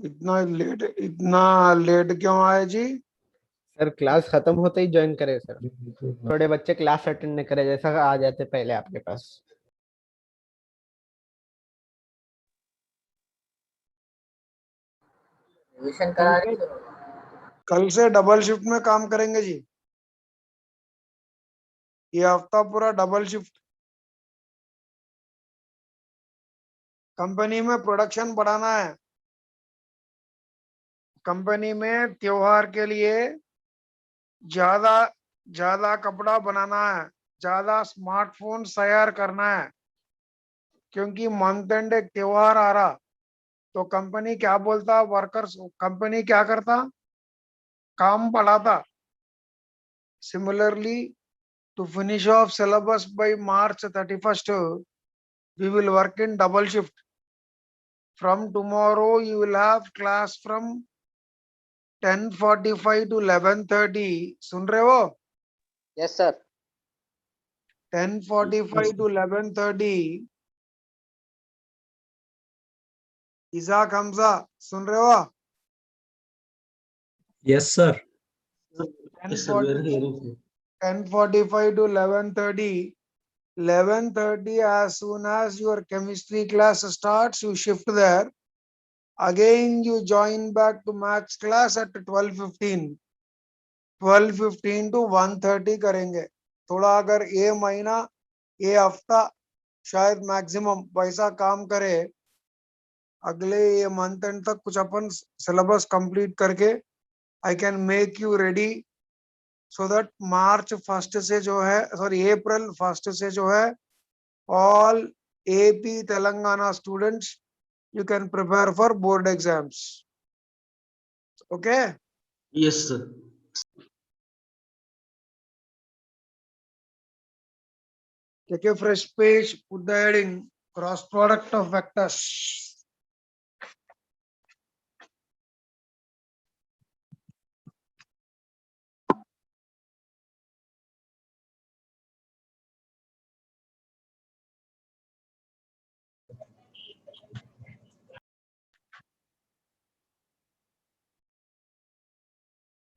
इतना लेट क्यों आए जी? सर क्लास खत्म होते ही ज्वाइन करे सर। थोड़े बच्चे क्लास अटेंड नहीं करे, जैसा आ जाते पहले आपके पास। रिविजन कल करा से रहे कल से डबल शिफ्ट में काम करेंगे जी। ये हफ्ता पूरा डबल शिफ्ट। कंपनी में प्रोडक्शन बढ़ाना है। कंपनी में त्योहार के लिए ज्यादा ज्यादा कपड़ा बनाना है, ज्यादा स्मार्टफोन तैयार करना है, क्योंकि मंथ एंड एक त्योहार आ रहा। तो कंपनी क्या बोलता, वर्कर्स कंपनी क्या करता, काम बढ़ाता। Similarly, to finish off syllabus by March 31st, we will work in double shift. From tomorrow, you will have class from 10:45 to 11:30. सुन रहे हो? Yes sir. 10:45 to 11:30. Ijak Hamza, सुन रहे हो? Yes, sir. 10:45 to 11:30. 11:30, as soon as your chemistry class starts, you shift there. Again, you join back to maths class at 12:15. 12:15 to 1:30 करेंगे। थोड़ा अगर ये महीना, ये हफ्ता शायद मैक्सिमम वैसा काम करे, अगले ये मंथ एंड तक कुछ अपन सिलेबस कंप्लीट करके I can make you ready, so that March 1 से जो है, सॉरी अप्रैल 1 से जो है, all AP Telangana students, you can prepare for board exams. Okay? Yes, sir. Take a fresh page, put the heading cross product of vectors.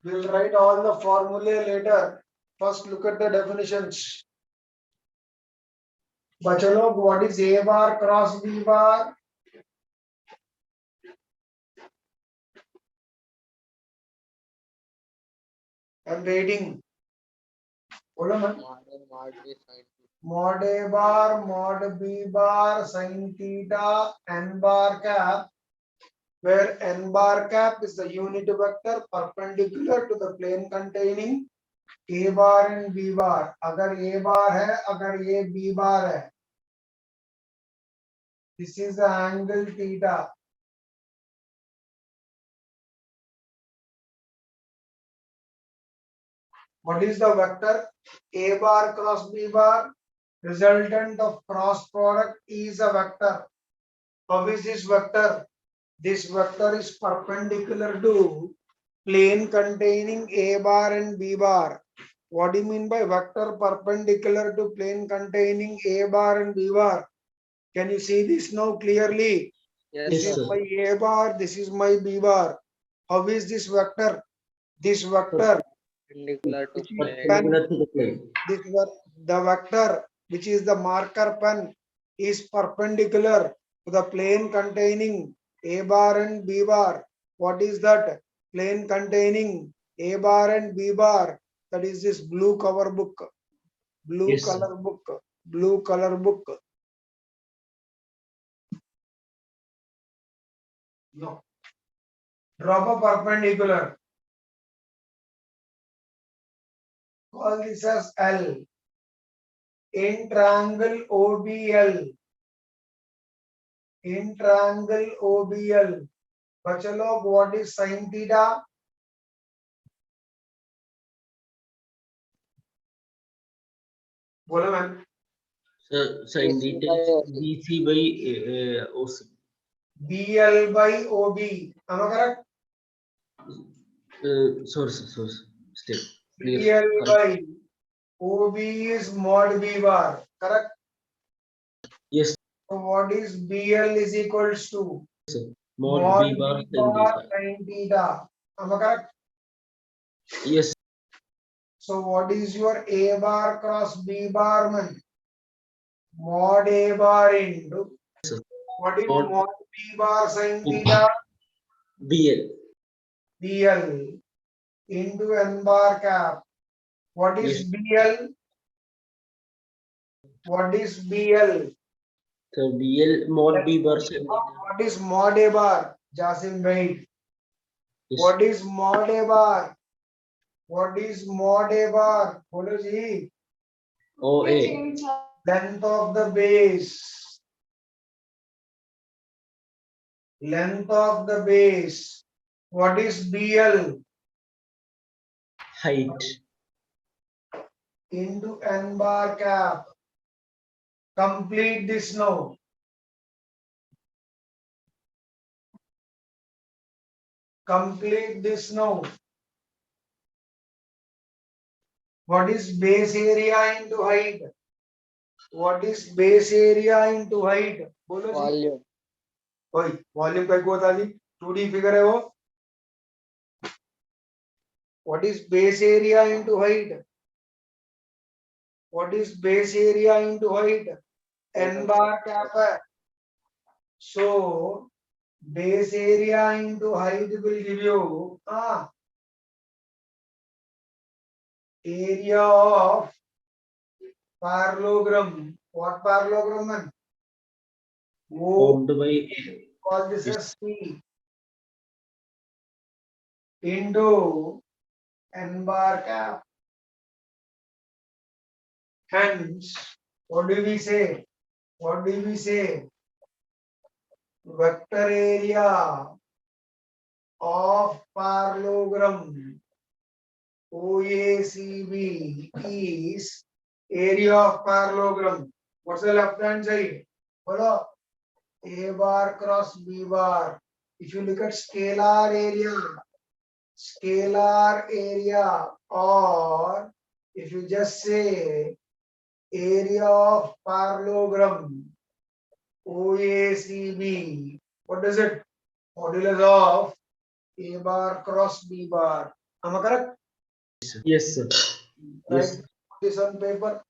We'll write all the formulae later. First, look at the definitions. Bachalo, what is A bar cross B bar? I'm reading. बोलो ना. Mod A bar, mod B bar, sin theta, n bar cap, where n bar cap is the unit vector perpendicular to the plane containing A bar and B bar. अगर A bar है, अगर ये B bar है, this is the angle theta. What is the vector? A bar cross B bar. Resultant of cross product is a vector. How is this vector? This vector is perpendicular to plane containing A bar and B bar. What do you mean by vector perpendicular to plane containing A bar and B bar? Can you see this now clearly? Yes, This is my A bar, this is my B bar. How is this vector? This vector, perpendicular to pen, the vector which is the marker pen is perpendicular to the plane containing A bar and B bar. What is that? Plane containing A bar and B bar. That is this blue cover book. Blue Yes, color book. Blue color book. No. Drop a perpendicular. Call this as L. In triangle OBL. In triangle OBL. Bachalo, what is sin theta? बोलो ma'am. Sin theta is BC by OC. BL by OB. Am I correct? Source. Step. BL by OB is mod B bar. Correct? Yes. So what is BL is equals to? Sir. mod b bar sin theta. sin theta. Am I correct? Yes. So what is your A bar cross B bar man? Mod A bar into Sir. what is Mod mod B bar sin theta? bl. BL into N bar cap. What is Yes. BL? What is BL? So bl mod b bar sin theta. What is mod A bar? Jasim, wait. Yes. What is mod A bar? What is mod A bar? Bolo ji. OA. Length of the base. Length of the base. What is BL? Height. Into N bar cap. Complete this now. Complete this now. What is base area into height? What is base area into height? बोलो जी. Volume. ओए volume का को बता दी 2D figure है वो. What is base area into height? What is base area into height? N bar cap है. So base area into height will give you area of parallelogram. What parallelogram man? Formed by Call this as C into N bar cap. Hence, what do we say? What do we say? Vector area of parallelogram OACB is area of parallelogram. What's the left hand side? Follow. A bar cross B bar. If you look at scalar area, or if you just say area of parallelogram OACB, what is it? Modulus of A bar cross B bar. Am I correct? yes, sir. Yes. Write this on paper.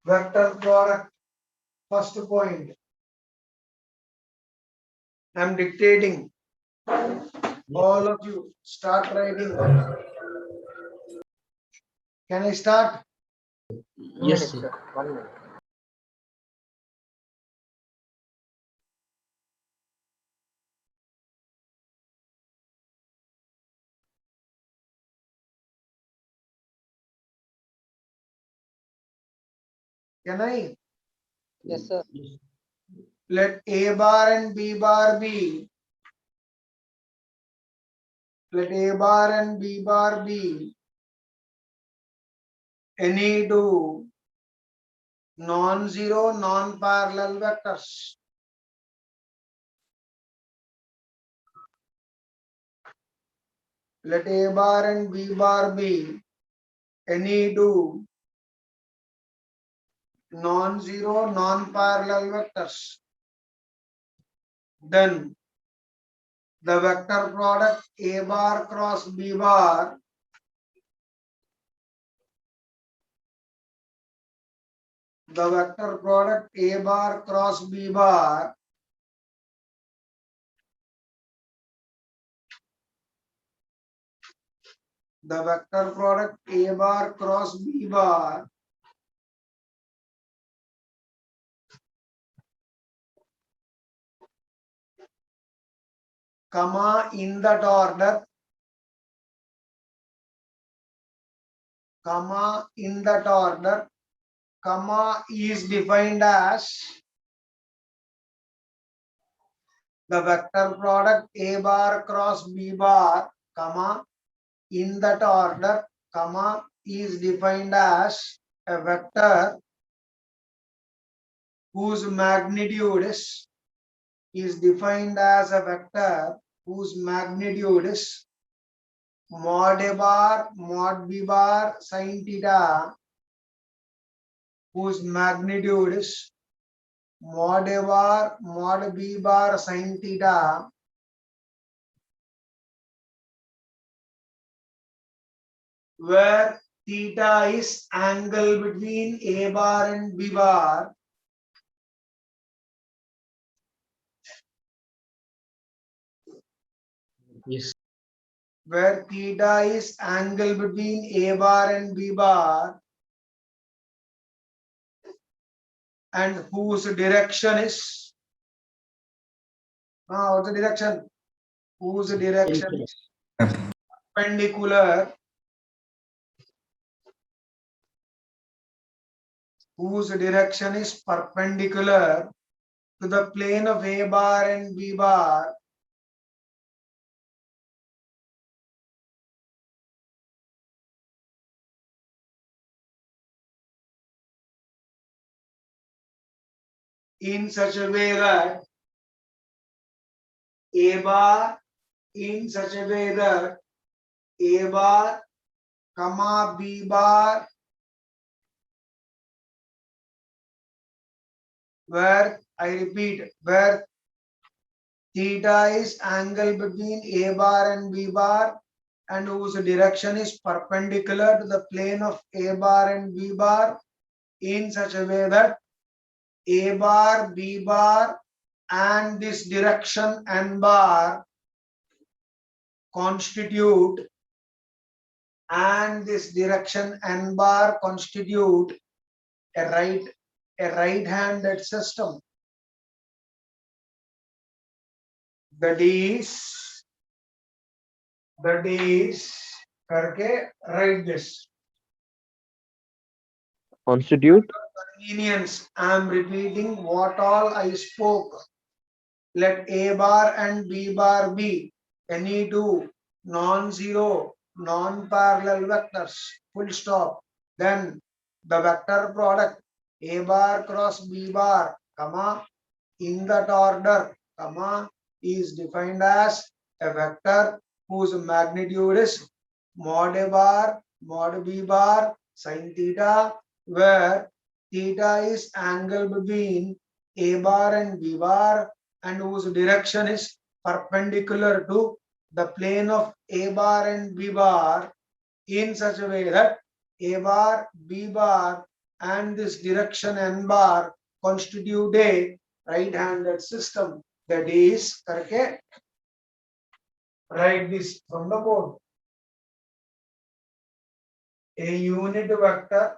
Vector product. First point. I am dictating. All of you start writing. Can I start? Yes, sir. 1 minute. Can I? Yes, sir. Yes. Let A bar and B bar be. Let A bar and B bar be any two non-zero, non-parallel vectors. Let A bar and B bar be any two non-zero, non-parallel vectors. Then the vector product A bar cross B bar the vector product A bar cross B bar the vector product A bar cross B bar comma in that order comma in that order comma is defined as the vector product A bar cross B bar comma in that order comma is defined as a vector whose magnitude is defined as a vector whose magnitude is mod A bar mod B bar sin theta whose magnitude is mod A bar mod B bar sin theta where theta is angle between A bar and B bar Yes. where theta is angle between A bar and B bar and whose direction is what's the direction? Whose direction is perpendicular whose direction is perpendicular to the plane of A bar and B bar in such a way that A bar in such a way that A bar comma B bar where I repeat where theta is angle between A bar and B bar and whose direction is perpendicular to the plane of A bar and B bar in such a way that A bar, B bar and this direction N bar constitute a right-handed system. That is करके write this. Constitute. Convenience, I am repeating what all I spoke. Let A bar and B bar be any two non-zero, non-parallel vectors. Full stop. Then the vector product A bar cross B bar, comma, in that order, comma, is defined as a vector whose magnitude is mod A bar, mod B bar, sin theta, where theta is angle between A bar and B bar and whose direction is perpendicular to the plane of A bar and B bar in such a way that A bar, B bar and this direction N bar constitute a right-handed system. That is, करके write this from the board. A unit vector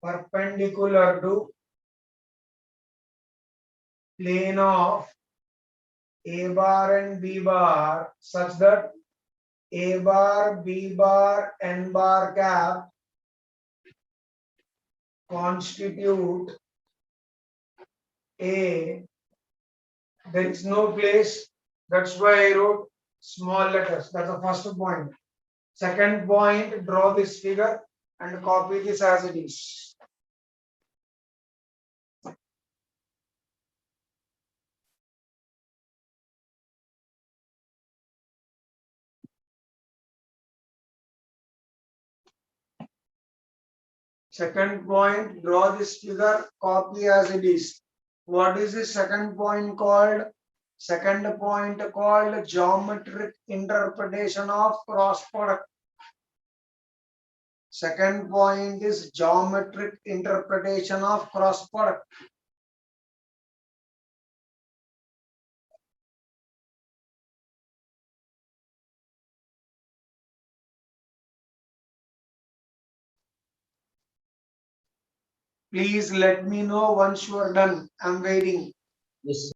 perpendicular to plane of A bar and B bar such that A bar, B bar, N bar cap constitute a, there is no place, that's why I wrote small letters. That's the first point. Second point, draw this figure and copy this as it is. Second point, draw this figure, copy as it is. What is the second point called? Second point called geometric interpretation of cross product. Second point is geometric interpretation of cross product. Please let me know once you are done. I'm waiting. Yes.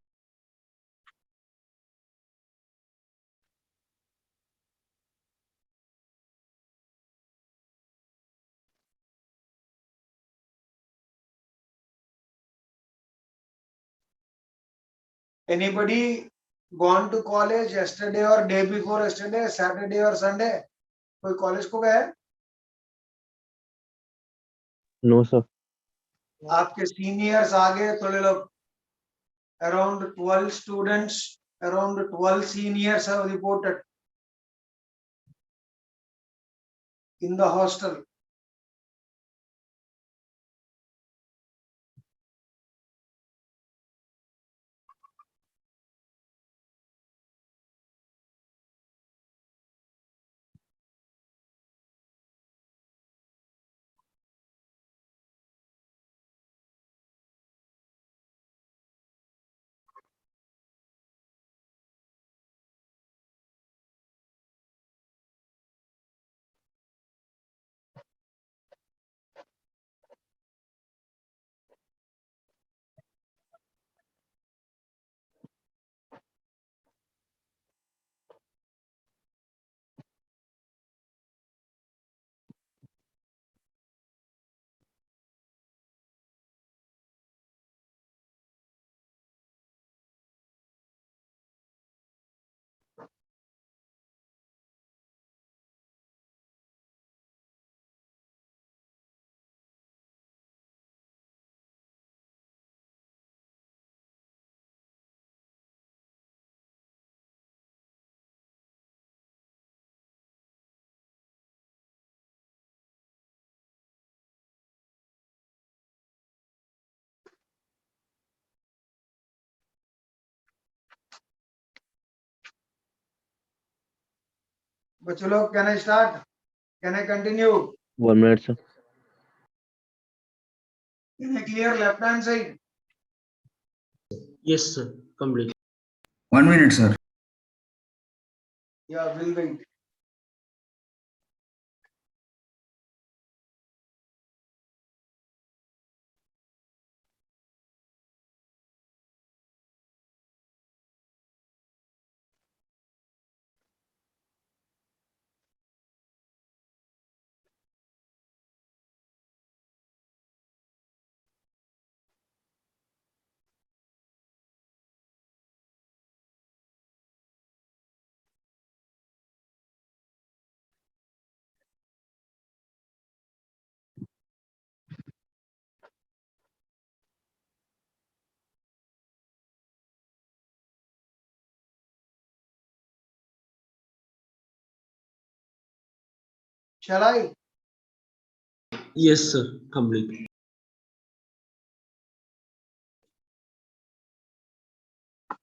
Anybody gone to college yesterday or day before yesterday, Saturday or Sunday? कोई college को गया है? No, sir. आपके seniors आ गए थोड़े लोग. Around 12 students, around 12 seniors have reported in the hostel. बच्चों लोग, can I start? Can I continue? 1 minute, sir. Can I clear left hand side? Yes, sir. Complete. 1 minute, sir. Yeah, we'll wait. Shall I? Yes, sir. Complete.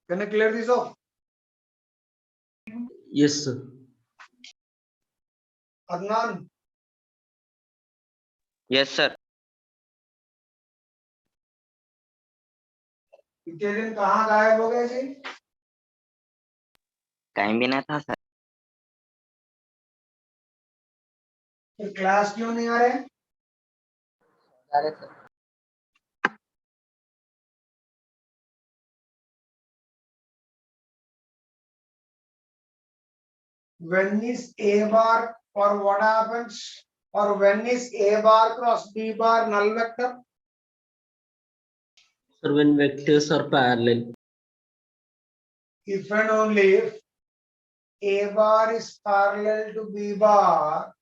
Can I clear this off? Yes, sir. Adnan, Yes, sir. इतने दिन कहाँ गायब हो गए जी? कहीं भी ना था सर। फिर क्लास क्यों नहीं आ रहे? अरे sir. When is A bar or what happens? Or when is A bar cross B bar null vector? Sir, when vectors are parallel. If and only if A bar is parallel to B bar,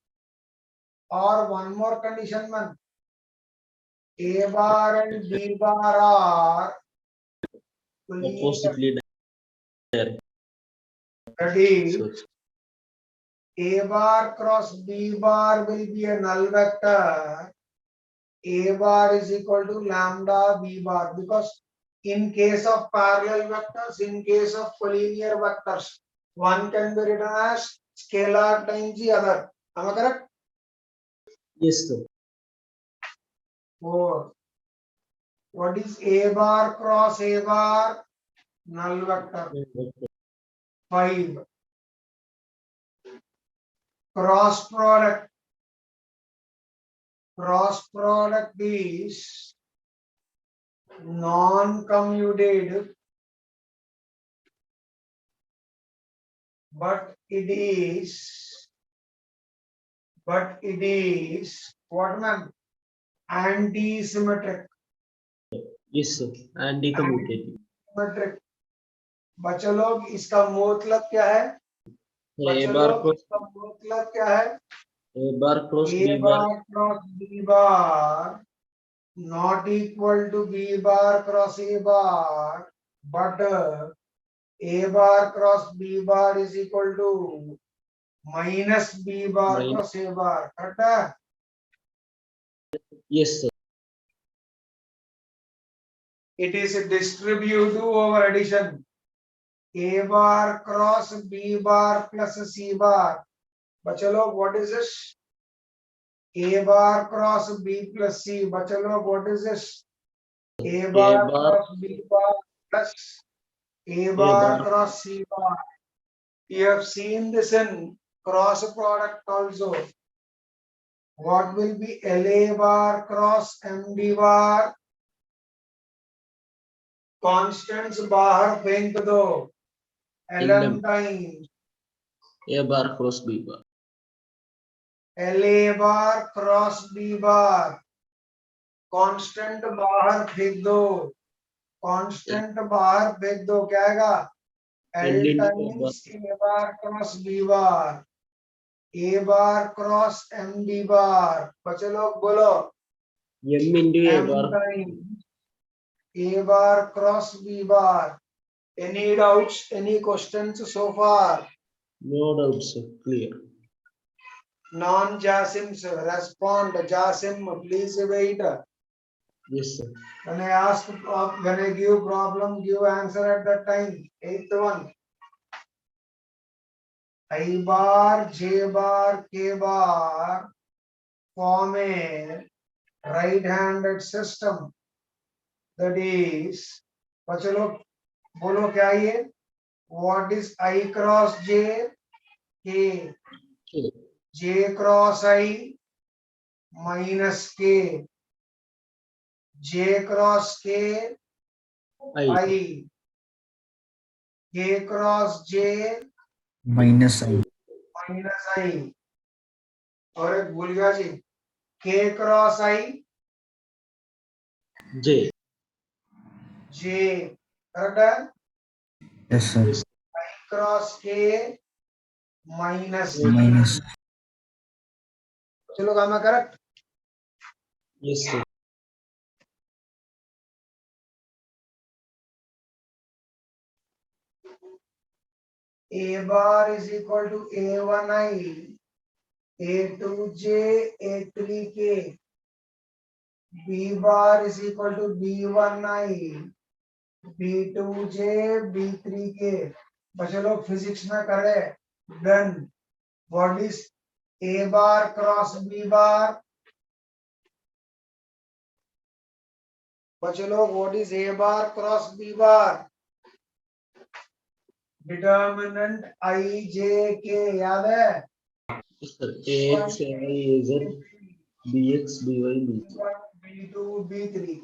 or one more condition, man. A bar and B bar are linear. Oppositely direct. That is, So, A bar cross B bar will be a null vector. A bar is equal to lambda B bar, because in case of parallel vectors, in case of collinear vectors, one can be written as scalar times the other. Am I correct? yes, sir. 4. What is A bar cross A bar? Null vector. 5. Cross product. Cross product is non-commutative, but it is what, man? Anti-symmetric. Yes, sir. Anti-commutative. Symmetric. बच्चों लोग, इसका मतलब क्या है? A बच्चों bar लोग, cross इसका मतलब क्या है? A bar cross A B bar. bar cross B bar not equal to B bar cross A bar, but A bar cross B bar is equal to minus B bar Minus. cross A bar. Correct है? Yes, sir. It is a distributive over addition. A bar cross B bar plus C bar. बच्चों लोग, what is this? A bar cross B plus C. बच्चों लोग, what is this? A bar cross B bar plus A bar cross C bar. You have seen this in cross product also. What will be LA bar cross MD bar? Constants बाहर फेंक दो. LM times A bar cross B bar. LA bar cross B bar. Constant बाहर फेंक दो. Constant बाहर फेंक दो. क्या आएगा? L times A bar cross B bar. A bar cross MD bar. बच्चे लोग बोलो. M into A M bar. times A bar cross B bar. Any doubts? Any questions so far? No doubt, sir. Clear. Non-Jasims respond. Jasim, please wait. Yes, sir. When I ask, when I give problem, give answer at that time. 8th one. I bar, J bar, K bar form a right-handed system. That is, बच्चों बोलो क्या ये? What is I cross J? K. K. J cross I minus K. J cross K I. K cross J minus I. minus I. और एक भूल गया जी. K cross I J. J. Correct है? Yes, sir. Yes. I cross K minus I. Minus. चलो काम correct. Yes, sir. A bar is equal to A1I, A2J, A3K. B bar is equal to B1I, B2J, B3K. बच्चे लोग physics में करे. Then what is A bar cross B bar? बच्चे लोग what is A bar cross B bar? Determinant I, J, K याद है? Yes, sir. AX, AY, AZ, BX, BY, BZ. B2, B3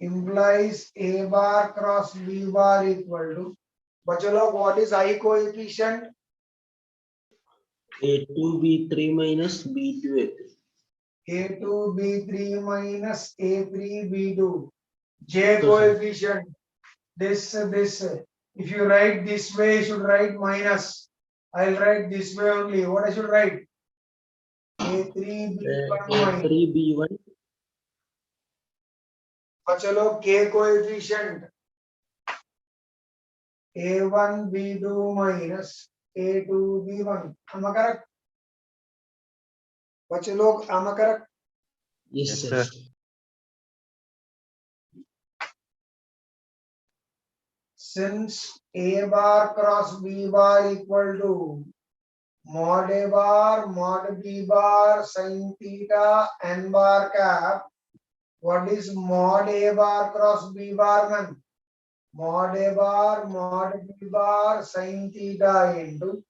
implies A bar cross B bar equal to. बच्चों लोग what is I coefficient? A2, B3 minus B2, A3. A2, B3 minus A3, B2. J Yes, sir. coefficient. This. If you write this way, you should write minus. I'll write this way only. What I should write? A3, B1 minus. A3, B1. बच्चों लोग K coefficient. A1, B2 minus A2, B1. Am I correct? बच्चे लोग am I correct? Yes, Yes, sir. sir. Since A bar cross B bar equal to mod A bar mod B bar sin theta n bar cap. What is mod A bar cross B bar man? Mod A bar mod B bar sin theta into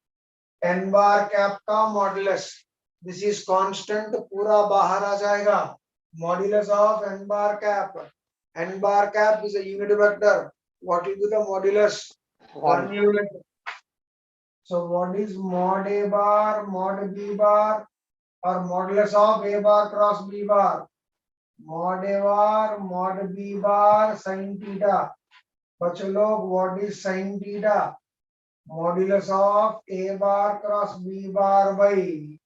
n bar cap का modulus. This is constant. पूरा बाहर आ जाएगा. Modulus of n bar cap. N bar cap is a unit vector. What will be the modulus? 1 unit. So what is mod A bar mod B bar or modulus of A bar cross B bar? Mod A bar mod B bar sin theta. बच्चों लोग what is sin theta? Modulus of A bar cross B bar by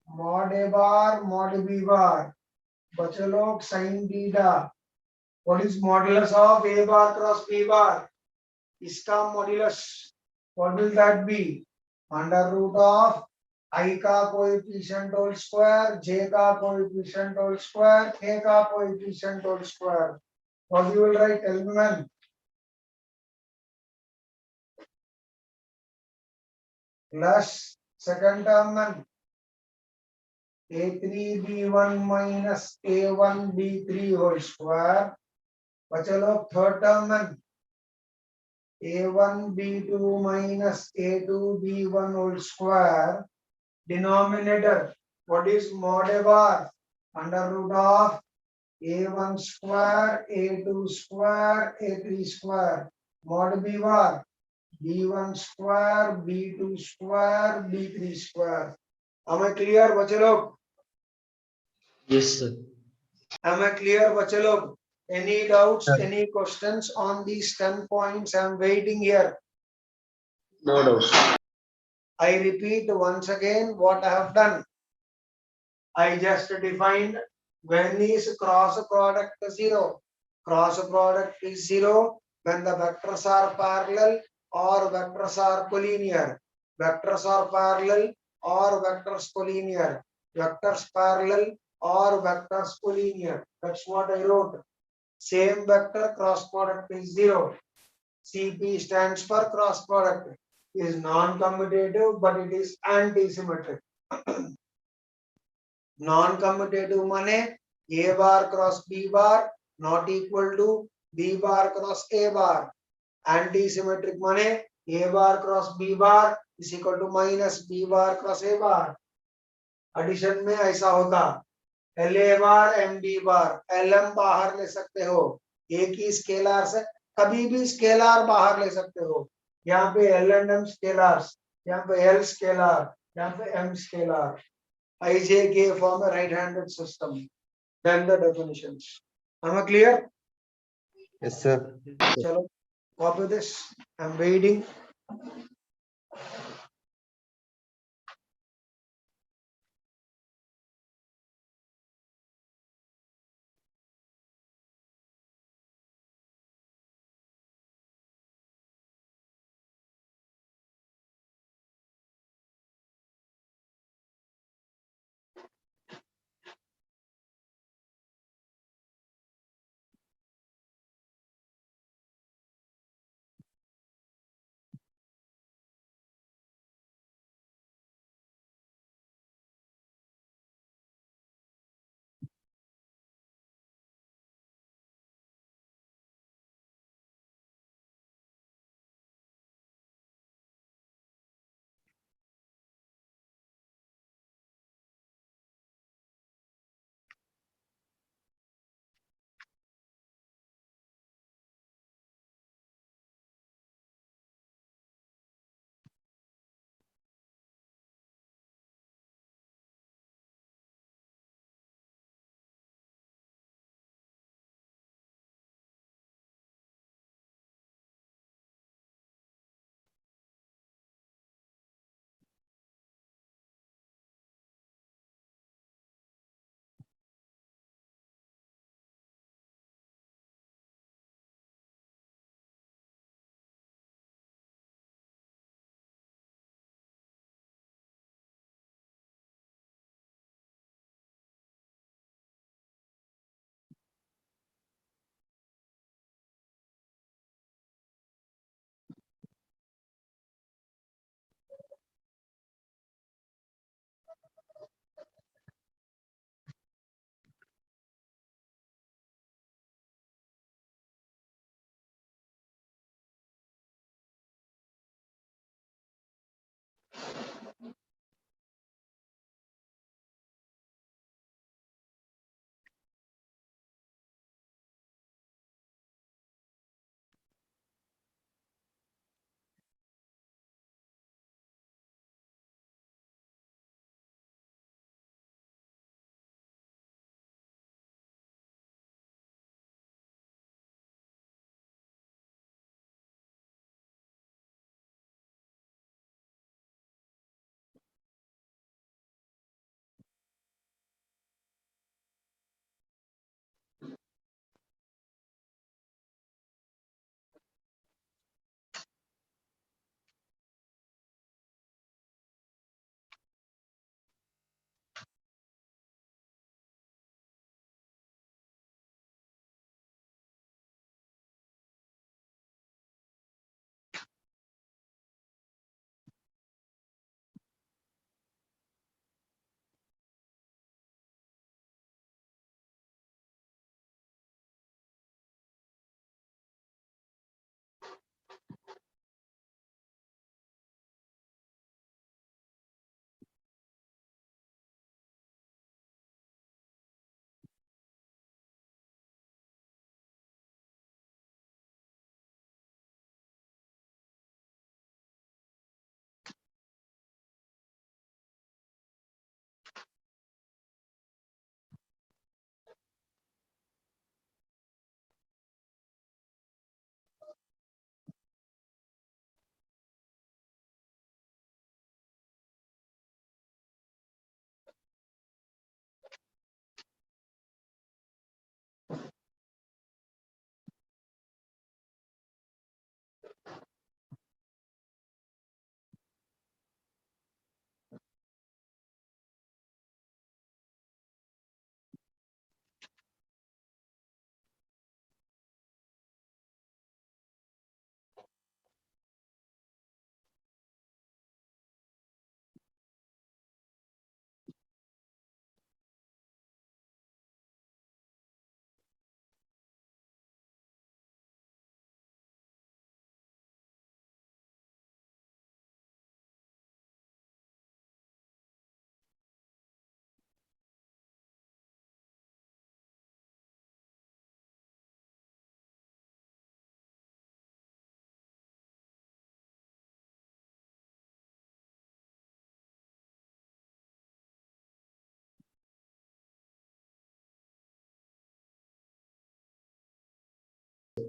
mod A bar mod B bar. बच्चों लोग sin theta. What is modulus of A bar cross B bar? इसका modulus, what will that be? Under root of I का coefficient whole square, J का coefficient whole square, K का coefficient whole square. What you will write? Tell me, man. Plus second term, man. A3B1 minus A1B3 whole square. बच्चे लोग third term, man. A1B2 minus A2B1 whole square. Denominator, what is mod A bar? Under root of A1 square, A2 square, A3 square. Mod B bar, B1 square, B2 square, B3 square. Am I clear, बच्चे लोग? Yes, sir. Am I clear, बच्चे लोग? Any doubts, any questions on these 10 points? I am waiting here. No doubt. I repeat once again what I have done. I just defined when is cross product 0. Cross product is 0 when the vectors are parallel or vectors are collinear. Vectors are parallel or vectors collinear. Vectors parallel or vectors collinear. That's what I wrote. Same vector cross product is 0. CP stands for cross product. is non-commutative, but it is anti-symmetric. Non-commutative माने A bar cross B bar not equal to B bar cross A bar. Anti-symmetric माने A bar cross B bar is equal to minus B bar cross A bar. Addition में ऐसा होता LA bar MB bar LM बाहर ले सकते हो, एक ही scalar से कभी भी स्केलर बाहर ले सकते हो. यहाँ पे L and M स्केलर्स, यहाँ पे L स्केलर, यहाँ पे M scalar. IJK form a right-handed system. Then the definitions. Am I clear? Yes, sir. Chalo, copy this. I'm waiting.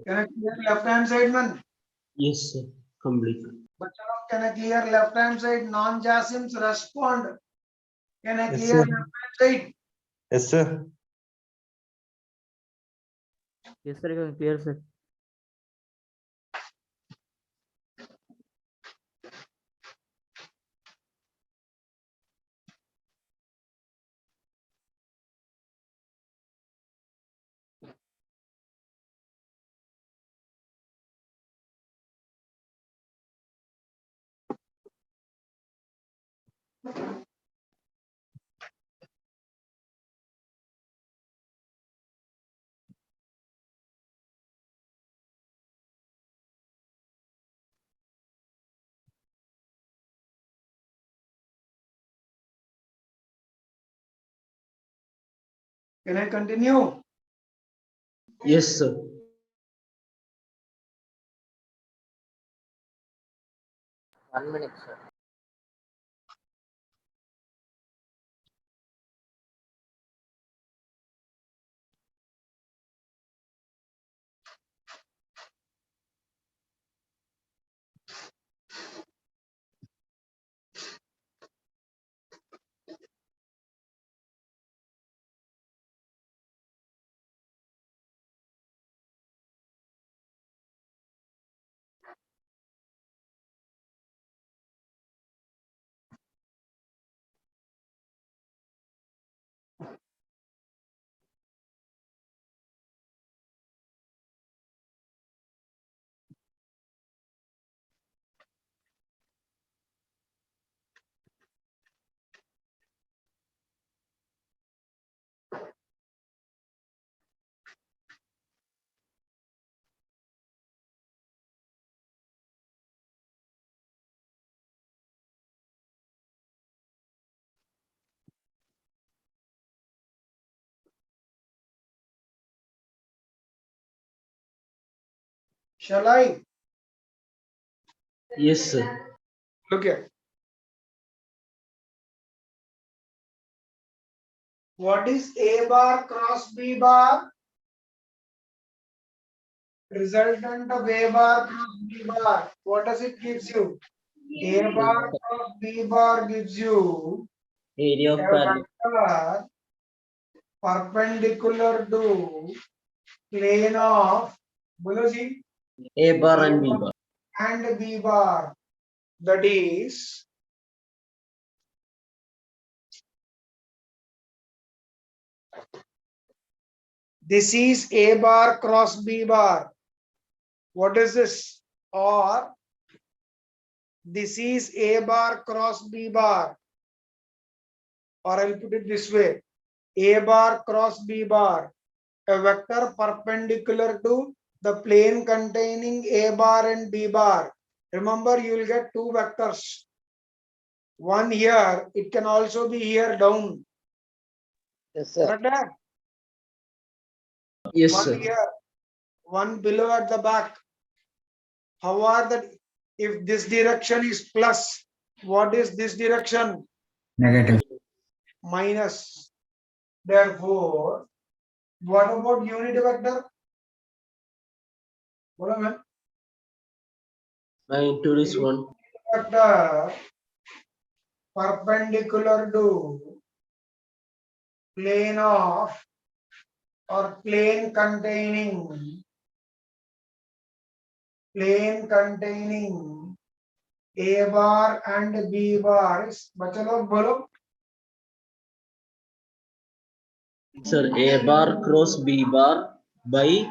Can I clear left hand side, man? Yes, sir. Complete. बच्चों, can I clear left hand side? Non-Jasims respond. Can I Yes, clear sir. left hand side? Yes, sir. Yes, sir. You can clear, sir. Can I continue? Yes, sir. 1 minute, sir. Shall I? Yes, sir. Look here. What is A bar cross B bar? Resultant of A bar cross B bar. What does it gives you? A bar cross B bar gives you Area a of parallel. vector perpendicular to plane of Boloji A bar and B bar. and B bar. That is this is A bar cross B bar. What is this? Or this is A bar cross B bar. Or I'll put it this way. A bar cross B bar. A vector perpendicular to the plane containing A bar and B bar. Remember, you will get two vectors. One here, it can also be here down. Yes, sir. Correct? Yes, One sir. here, one below at the back. How are that? If this direction is plus, what is this direction? Negative. Minus. Therefore, what about unit vector? What am I? Magnitude is 1. Vector perpendicular to plane of or plane containing A bar and B bar. बच्चे लोग बोलो. Sir, A bar cross B bar by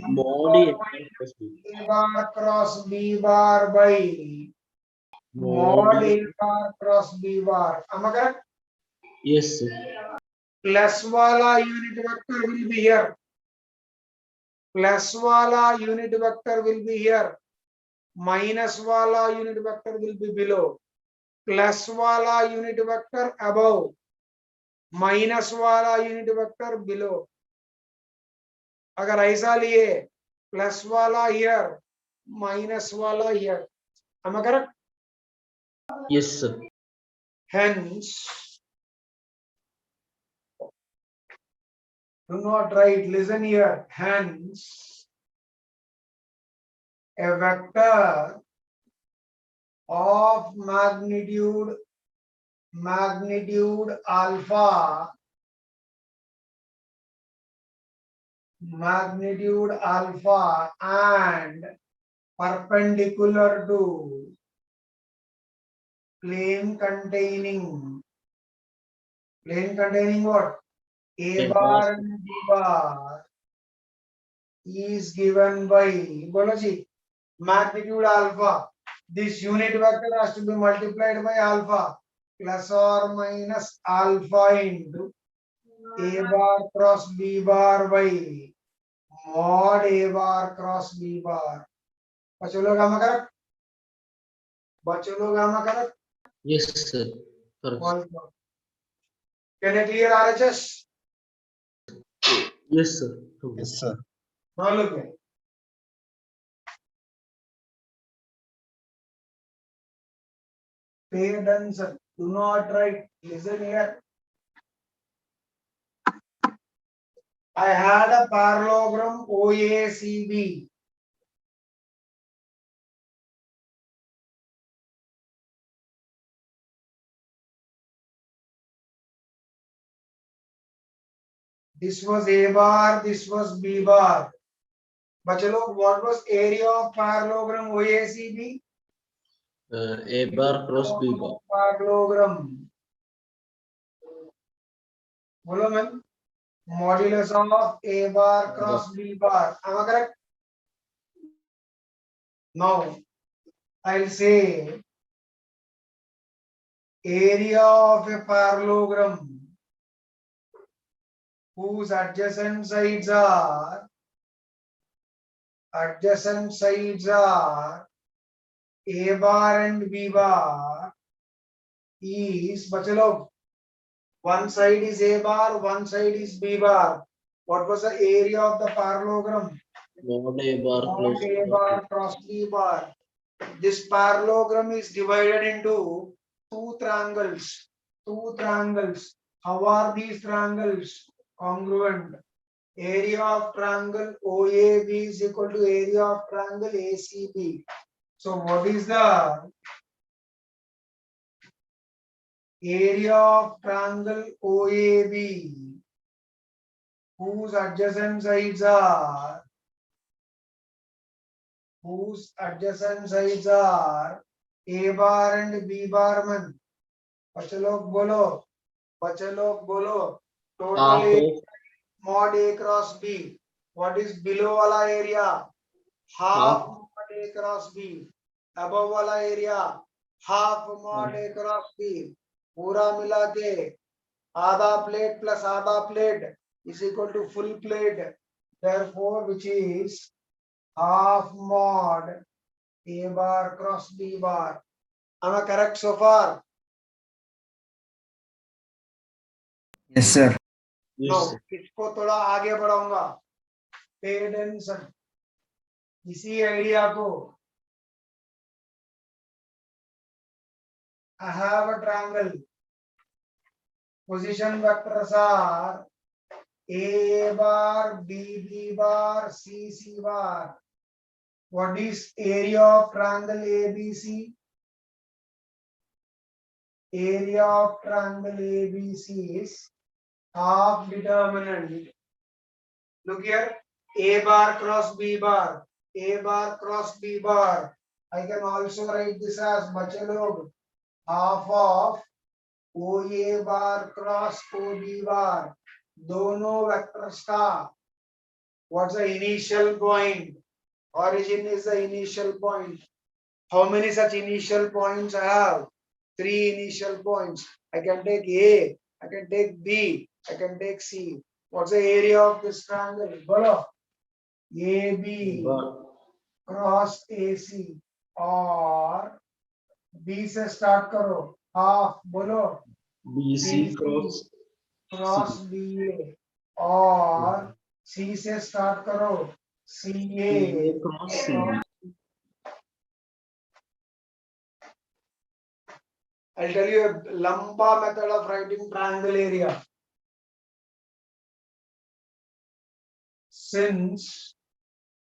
mod A bar cross B. A bar cross B bar by mod A bar cross B bar. Am I correct? Yes, sir. Plus wala unit vector will be here. Plus wala unit vector will be here. Minus wala unit vector will be below. Plus wala unit vector above. Minus wala unit vector below. अगर ऐसा लिए plus वाला here, minus वाला here. Am I correct? Yes, sir. Hence, do not write, listen here. Hence, a vector of magnitude alpha and perpendicular to plane containing what? A bar and B bar is given by, bolo ji, magnitude alpha. This unit vector has to be multiplied by alpha plus or minus alpha into A bar cross B bar by mod A bar cross B bar. बच्चों लोग gamma correct? बच्चों लोग gamma correct? Yes, sir. Correct. Can I clear RHS? Yes, sir. Yes, sir. Now look here. Pay attention. Do not write. Listen here. I had a parallelogram OACB. This was A bar, this was B bar. बच्चों लोग, what was area of parallelogram OACB? A bar cross B bar. Parallelogram. बोलो ma'am. Modulus of A bar cross B bar. Am I correct? Now, I'll say area of a parallelogram whose adjacent sides are A bar and B bar is, बच्चे लोग, one side is A bar, one side is B bar. What was the area of the parallelogram? Mod A bar Mod A bar cross B bar. This parallelogram is divided into two triangles. How are these triangles congruent? Area of triangle OAB is equal to area of triangle ACB. So what is the area of triangle OAB whose adjacent sides are A bar and B bar man? बच्चे लोग बोलो total area mod A cross B. What is below wala area? Half mod A cross B. Above wala area? Half mod A cross B. पूरा मिला के आधा plate plus आधा plate is equal to full plate. Therefore, which is half mod A bar cross B bar. Am I correct so far? Yes, sir. Now, इसको थोड़ा आगे बढ़ाऊंगा. Pay attention. इसी आइडिया को I have a triangle. Position vectors are A bar, B bar, C bar. What is area of triangle ABC? Area of triangle ABC is half determinant. Look here, A bar cross B bar, A bar cross B bar. I can also write this as बच्चे लोग half of OA bar cross OB bar. दोनों vectors का what's the initial point? Origin is the initial point. How many such initial points I have? 3 initial points. I can take A, I can take B, I can take C. What's the area of this triangle? Bolo. AB cross AC or B से start करो. Half बोलो. BC cross BA और C से start करो. CA cross CB. I'll tell you a lamba method of writing triangle area. Since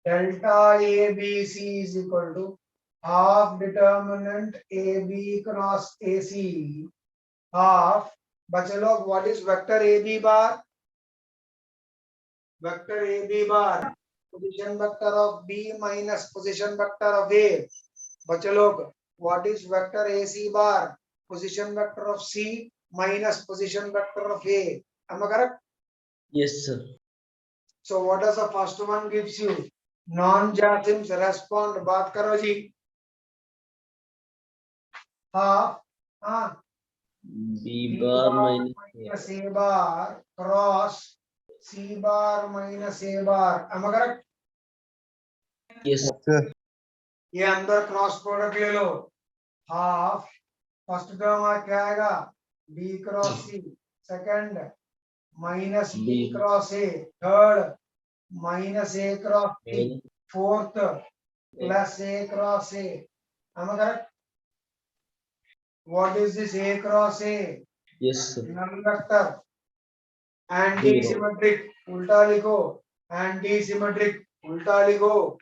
delta ABC is equal to half determinant AB cross AC half. बच्चे लोग, what is vector AB bar? Vector AB bar, position vector of B minus position vector of A. बच्चे लोग, what is vector AC bar? Position vector of C minus position vector of A. Am I correct? Yes, sir. So what does the first one gives you? Non-Jasims respond. बात करो जी. Half B bar minus minus A bar cross C bar minus A bar. Am I correct? yes, Sir. ये अंदर cross product ले लो. Half first term क्या आएगा? B cross C. Second minus B B. Cross A. Third minus A cross C. minus fourth plus A cross A. Am I correct? What is this A cross A? yes, sir. Null vector. Anti-symmetric. उल्टा लिखो. Anti-symmetric. उल्टा लिखो.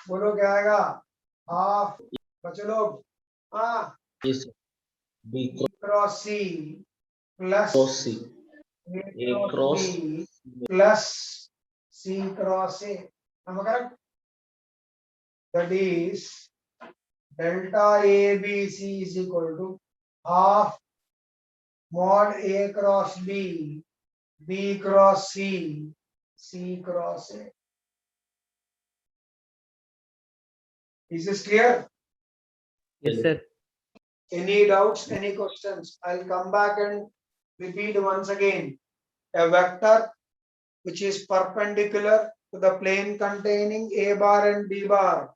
बोलो क्या आएगा? Half. बच्चे लोग. हाँ. Yes, sir. B Cross C plus cross C. A cross B plus C cross A. Am I correct? That is delta ABC is equal to half mod A cross B, B cross C, C cross A. Is this clear? Yes, sir. Any doubts, any questions? I'll come back and repeat once again. A vector which is perpendicular to the plane containing A bar and B bar,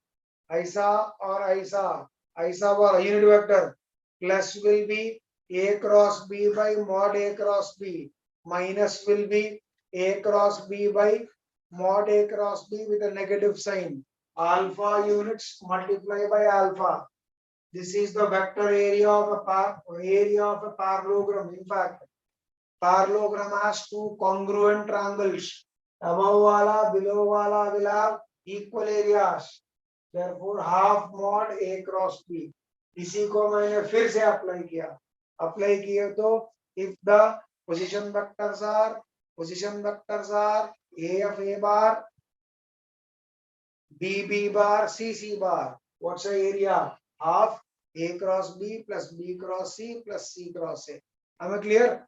ISA or ISA bar, unit vector, plus will be A cross B by mod A cross B, minus will be A cross B by mod A cross B with a negative sign. Alpha units multiply by alpha. This is the vector area of a parallelogram. In fact, parallelogram has two congruent triangles. Above wala, below wala will have equal areas. Therefore, half mod A cross B. इसी को मैंने फिर से apply किए तो if the position vectors are A of A bar, B bar, C bar, what's the area? Half A cross B plus B cross C plus C cross A. Am I clear?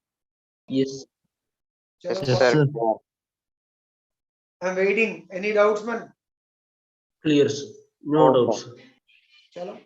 Yes. चलो, Yes, sir. I'm waiting. Any doubts, man? Clear, sir. No doubts. चलो.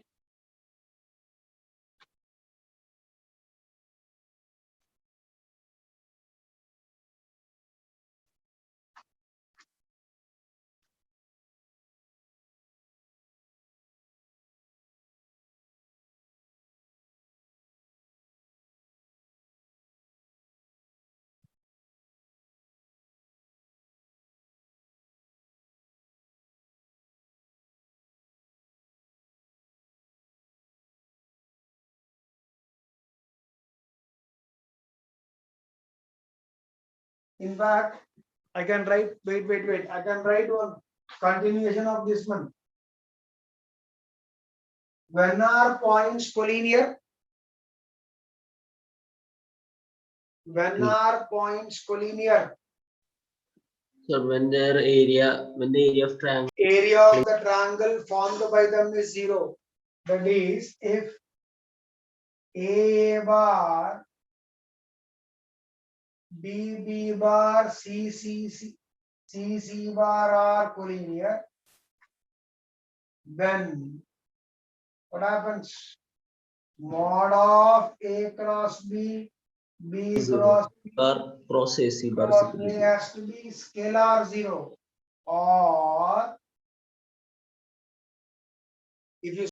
In fact, I can write, wait. I can write one continuation of this one. When are points collinear? When are points collinear? Sir, when the area of triangle Area of the triangle formed by them is 0. That is, if A bar, B bar, C bar are collinear, then what happens? Mod of A cross B, B cross bar cross AC bar cross is A equal has to be scalar 0, or if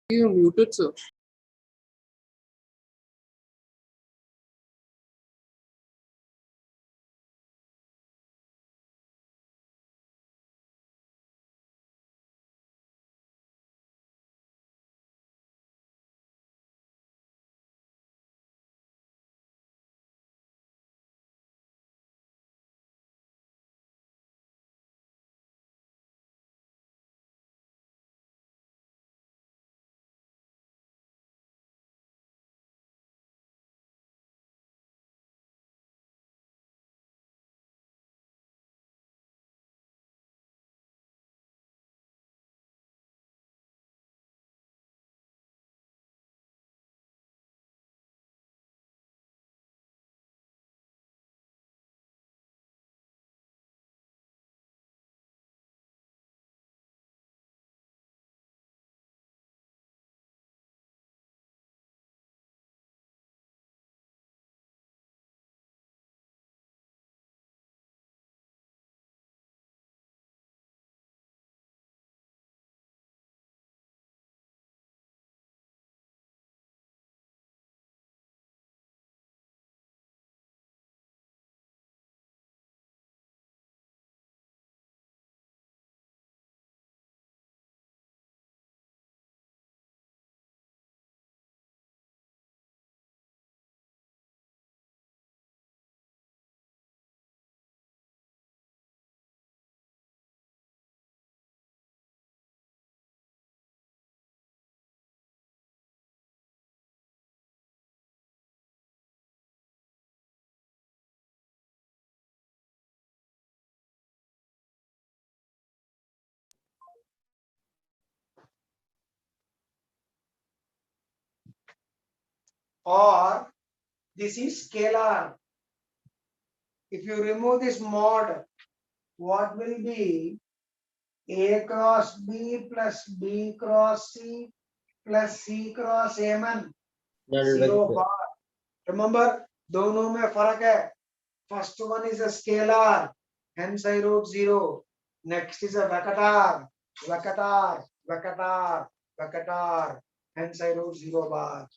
You muted, sir. or this is scalar. If you remove this mod, what will be A cross B plus B cross C plus C cross Aman? Null Zero vector. bar. Remember, दोनों में फर्क है. First one is a scalar, hence I wrote 0. Next is a vector, vector, vector, vector, hence I wrote 0 bar.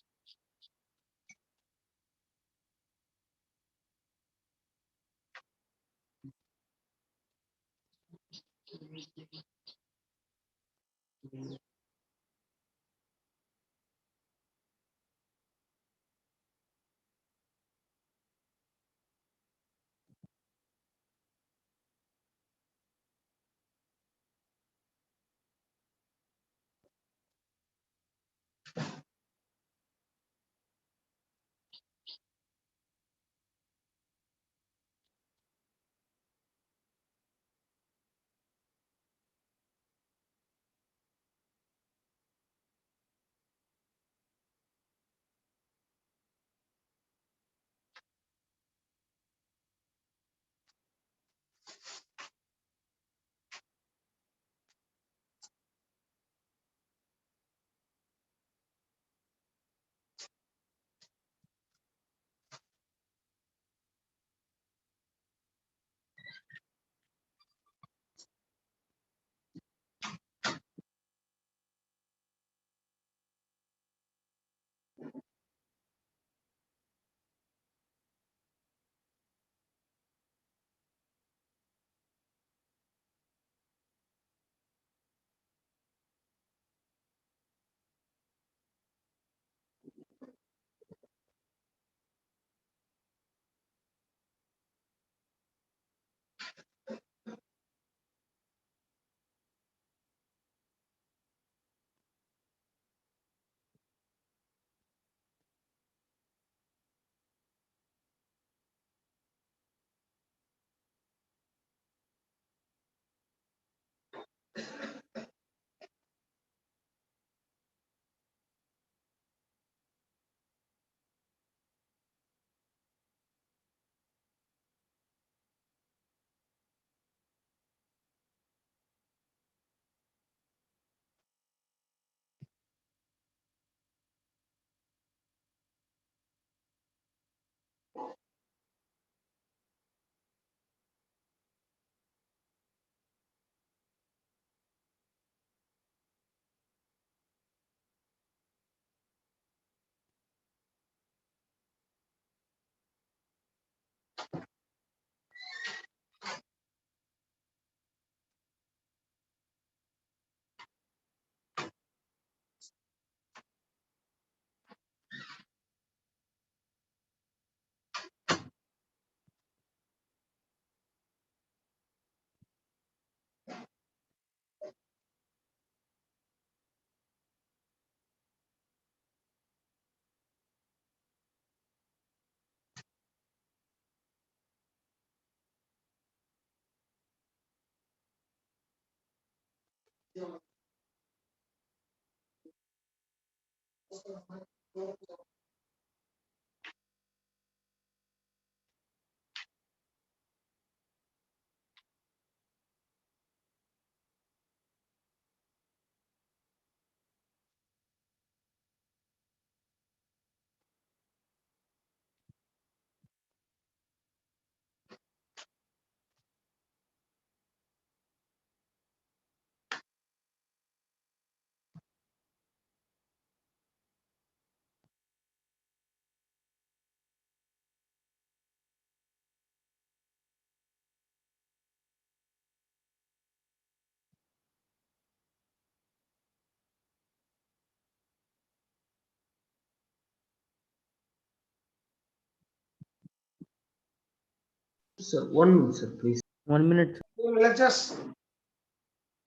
Sir, 1 minute, sir, please. 1 minute. Let's just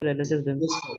LHS done. Yes, sir.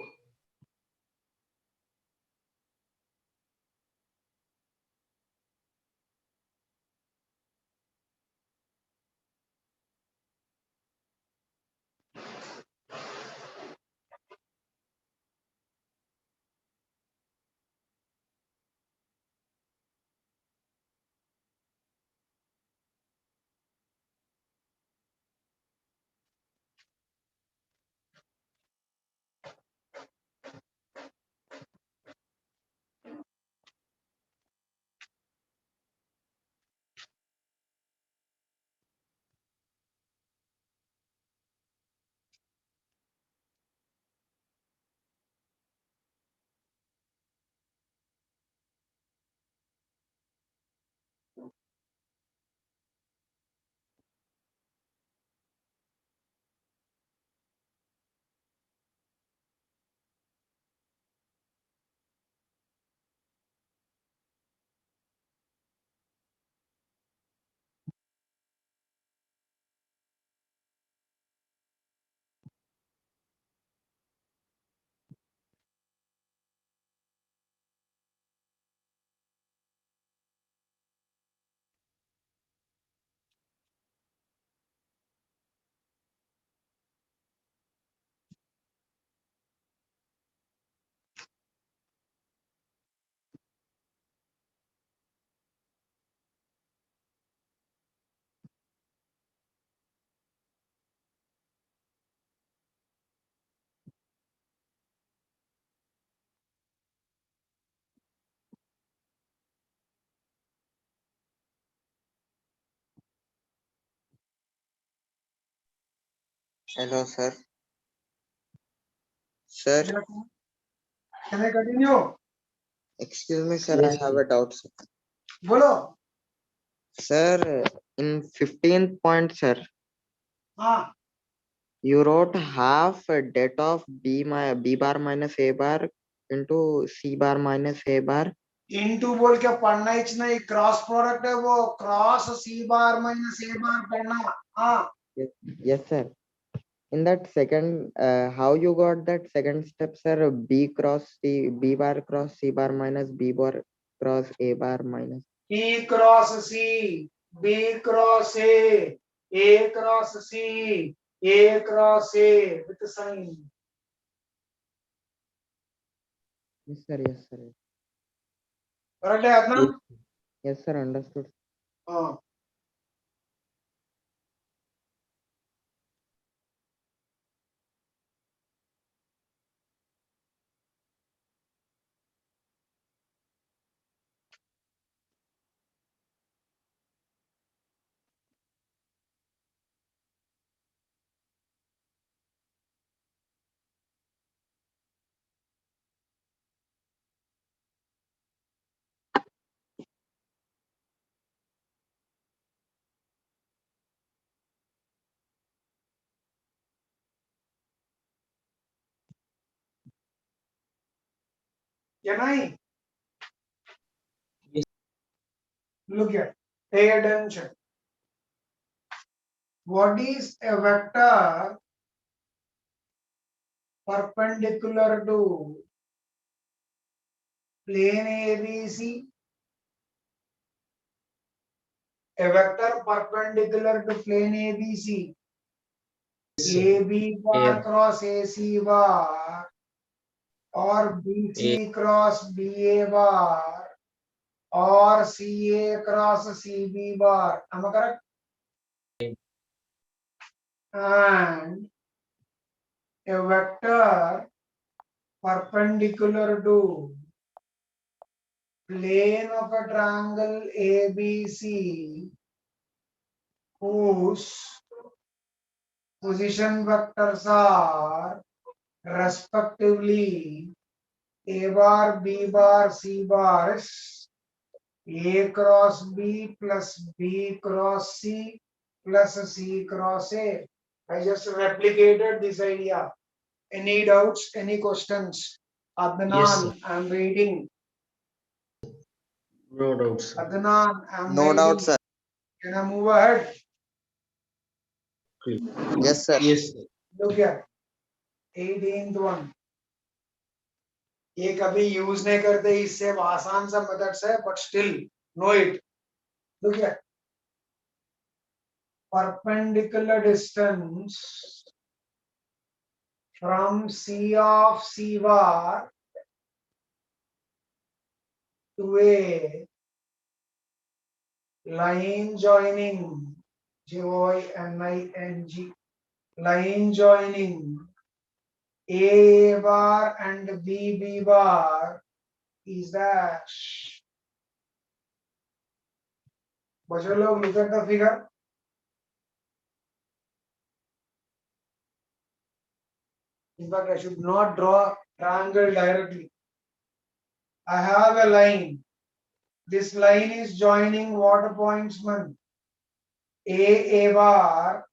Hello, sir. Sir, Can I continue? excuse me, sir. Yes, I have a doubt, sir. बोलो. Sir, in 15th point, sir, हाँ. you wrote half a det of B bar minus A bar into C bar minus A bar. Into बोल के पढ़ना ही नहीं, cross product है वो, cross सी बार minus ए बार पढ़ना. हाँ. Yes, sir. In that second, how you got that second step, sir? B bar cross C bar minus B bar cross A bar minus. E cross सी, B cross A cross C, A cross A with sign. Yes, sir. Yes, sir. Correct है Adnan? Yes, sir. Understood. हाँ. या नहीं? Yes. Look here. Pay attention. What is a vector perpendicular to plane ABC? A vector perpendicular to plane ABC. AB bar A. cross AC bar or BC cross BA bar or CA cross CB bar. Am I correct? And a vector perpendicular to plane of a triangle ABC whose position vectors are respectively A bar, B bar, C bars, A cross B plus B cross C plus C cross A. I just replicated this idea. Any doubts, any questions? Adnan, Yes, sir. I'm reading. No doubt, sir. Adnan, I'm No reading. doubt, sir. Can I move ahead? Yes, sir. Yes, sir. Look here. 18th one. ये कभी use नहीं करते, इससे आसान सा methods है, but still know it. Look here. Perpendicular distance from C of C bar to a line joining JOINING line joining A bar and B bar is dash. बच्चों लोग look at the figure. In fact, I should not draw triangle directly. I have a line. This line is joining what points, man? A bar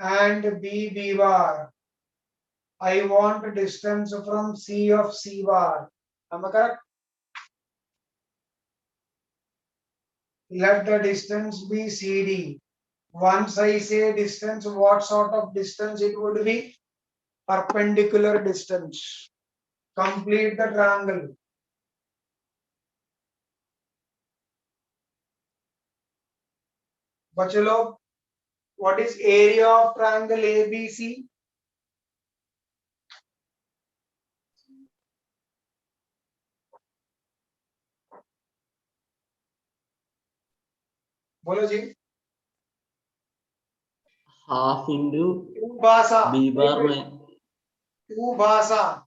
and B bar. I want distance from C of C bar. Am I correct? Let the distance be CD. Once I say distance, what sort of distance it would be? Perpendicular distance. Complete the triangle. बच्चों लोग, what is area of triangle ABC? बोलो जी. Half into Two bhasa. B bar minus. Two bhasa.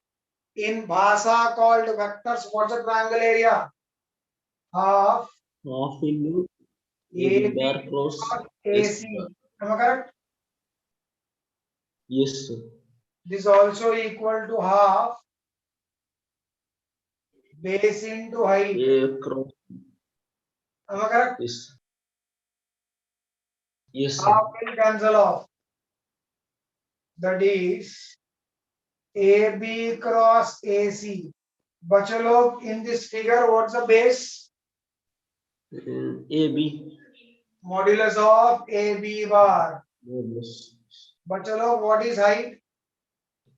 In bhasa called vectors, what's the triangle area? Half Half into A B bar cross S AC. bar. Am I correct? Yes, sir. This is also equal to half base into height. A cross. Am I correct? Yes. Yes, sir. Half will cancel off. That is AB cross AC. बच्चों लोग, in this figure, what's the base? AB. Modulus of AB bar. Modulus. बच्चों लोग, what is height?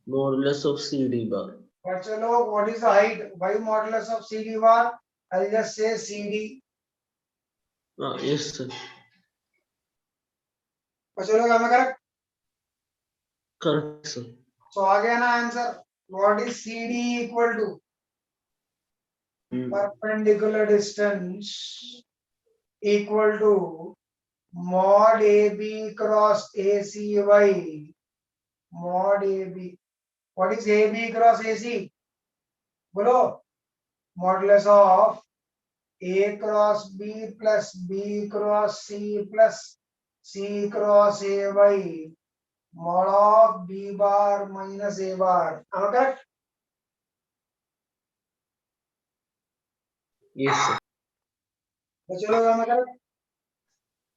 Modulus of CD bar. बच्चों लोग, what is the height? Why modulus of CD bar? I'll just say CD. Yes, sir. बच्चों लोग, am I correct? Correct, sir. So आ गया ना answer. What is CD equal to? Perpendicular distance equal to mod AB cross ACY. Mod AB. What is AB cross AC? बोलो. Modulus of A cross B plus B cross C plus C cross AY. Mod of B bar minus A bar. Am I correct? Yes, sir. बच्चों लोग, am I correct?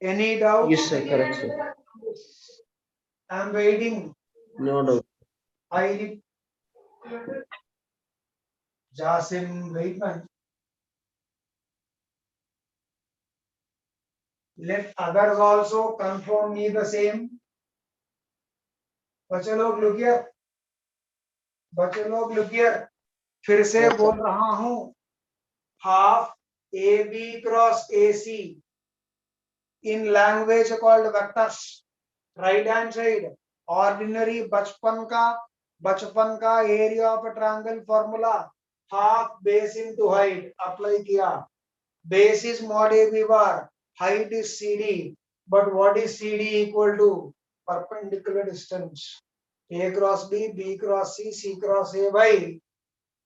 Any doubt? Yes, sir. Correct, sir. I'm waiting. No doubt. I Jasim, wait man. Let others also confirm me the same. बच्चे लोग look here. बच्चे लोग look here. फिर से Yes, sir. बोल रहा हूँ. Half AB cross AC in language called vectors. Right hand side. Ordinary बचपन का area of a triangle formula. Half base into height. Apply किया. Base is mod AB bar. Height is CD. But what is CD equal to? Perpendicular distance. A cross B, B cross C, C cross A by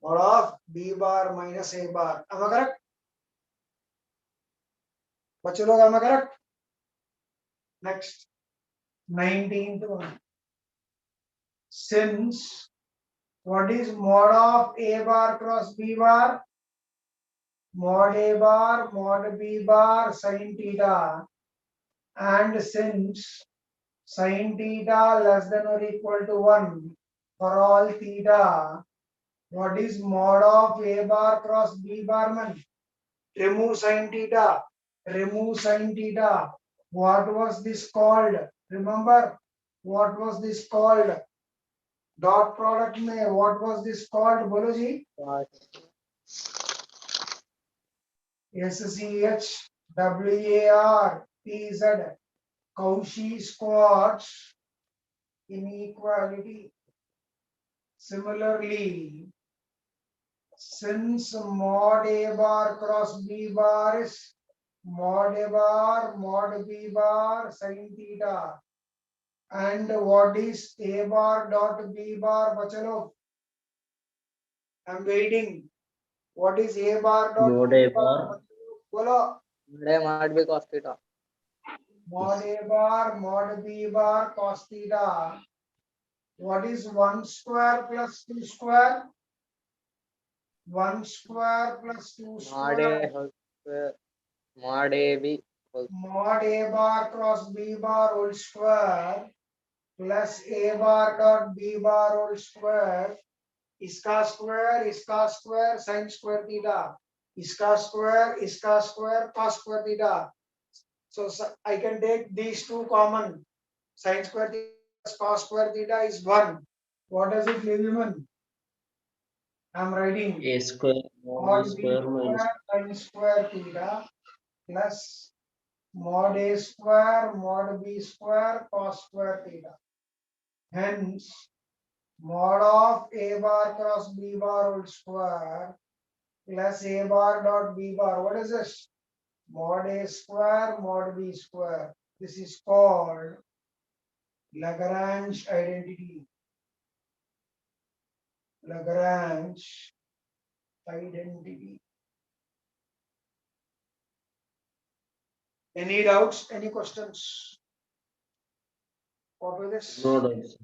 mod of B bar minus A bar. Am I correct? बच्चे लोग, am I correct? Next. 19th one. Since what is mod of A bar cross B bar? Mod A bar, mod B bar, sin theta. And since sin theta less than or equal to 1 for all theta, what is mod of A bar cross B bar man? Remove sin theta. Remove sin theta. What was this called? Remember, what was this called? Dot product में what was this called? बोलो जी. SCHWARTZ. Cauchy squares inequality. Similarly, since mod A bar cross B bar is mod A bar mod B bar sin theta, and what is A bar dot B bar? बच्चों, I'm waiting. What is A bar dot Mod B A bar? bar. बोलो. Mod B cos theta. Mod A bar mod B bar cos theta. What is 1 square plus 2 square? 1 square plus 2 Mod square. A whole square. Mod AB whole Mod A bar cross B bar whole square plus A bar dot B bar whole square. इसका square sin square theta. इसका square cos square theta. So I can take these two common. Sin square theta plus cos square theta is 1. What does it leave human? I'm writing A square mod B mod B square minus square sin square theta plus mod A square mod B square cos square theta. Hence, mod of A bar cross B bar whole square plus A bar dot B bar. What is this? Mod A square mod B square. This is called Lagrange identity. Lagrange identity. Any doubts? Any questions? What was this? No doubts.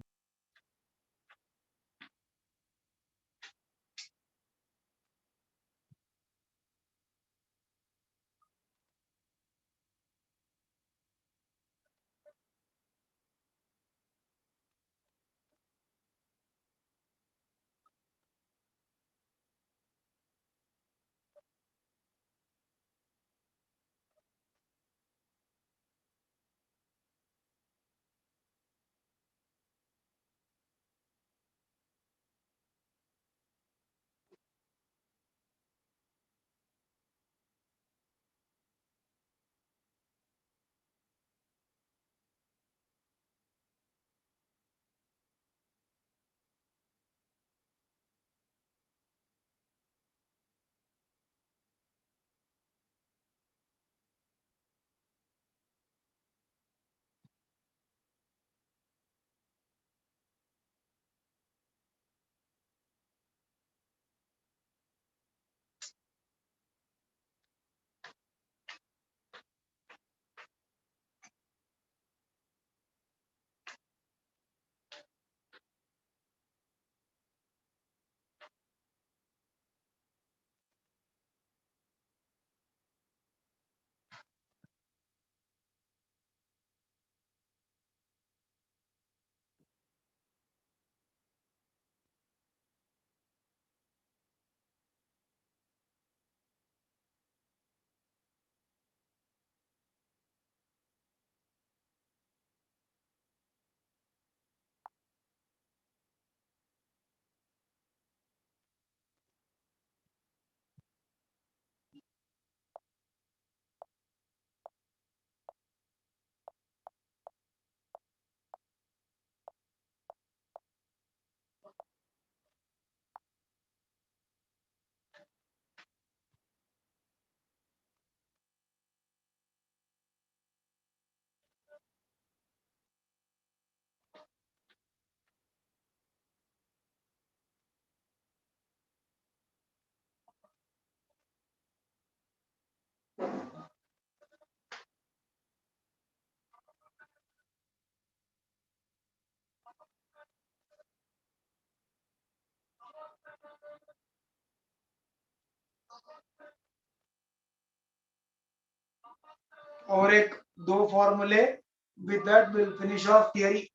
और एक दो फॉर्मूले. With that, we'll finish off theory.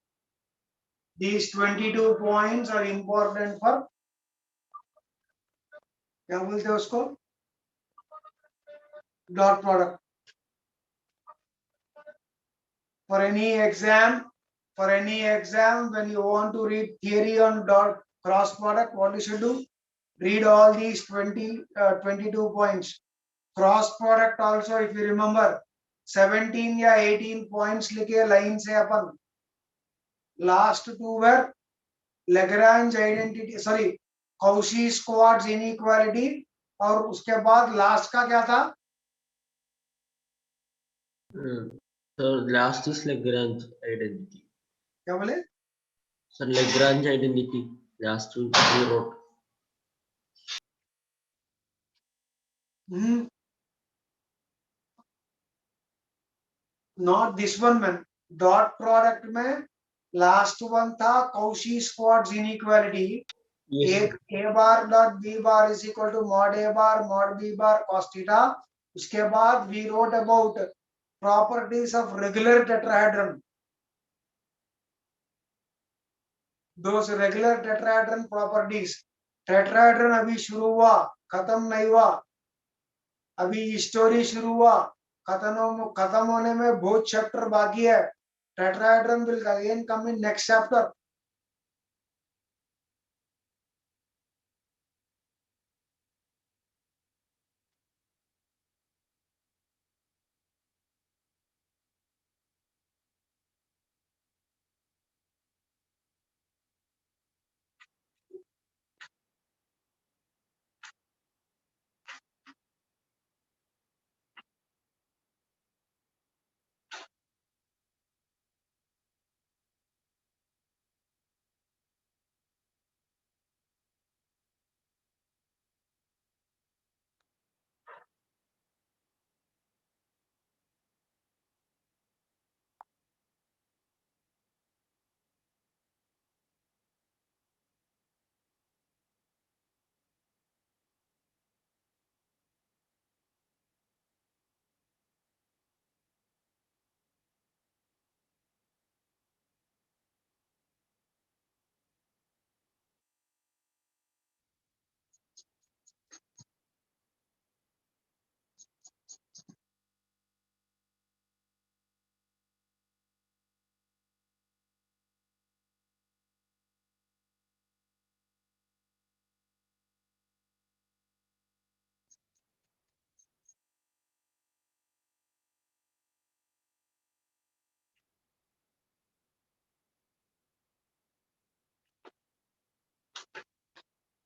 These 22 points are important for, क्या बोलते हैं उसको, dot product. For any exam, when you want to read theory on dot cross product, what you should do? Read all these 22 points. Cross product also, if you remember, 17 या 18 points लिखे line से अपन. Last two were Lagrange identity, sorry, Cauchy-Schwarz inequality, और उसके बाद last का क्या था? So last is Lagrange identity. क्या बोले? Sir, Lagrange identity. Last we wrote. Not this one, man. Dot product में last one था Cauchy-Schwarz inequality. Yes. एक a bar dot b bar is equal to mod a bar mod b bar cos theta. उसके बाद we wrote about properties of regular tetrahedron. Those regular tetrahedron properties. Tetrahedron अभी शुरू हुआ, खत्म नहीं हुआ. अभी स्टोरी शुरू हुआ, खत्म होने में बहुत चैप्टर बाकी है. Tetrahedron will again come in next chapter.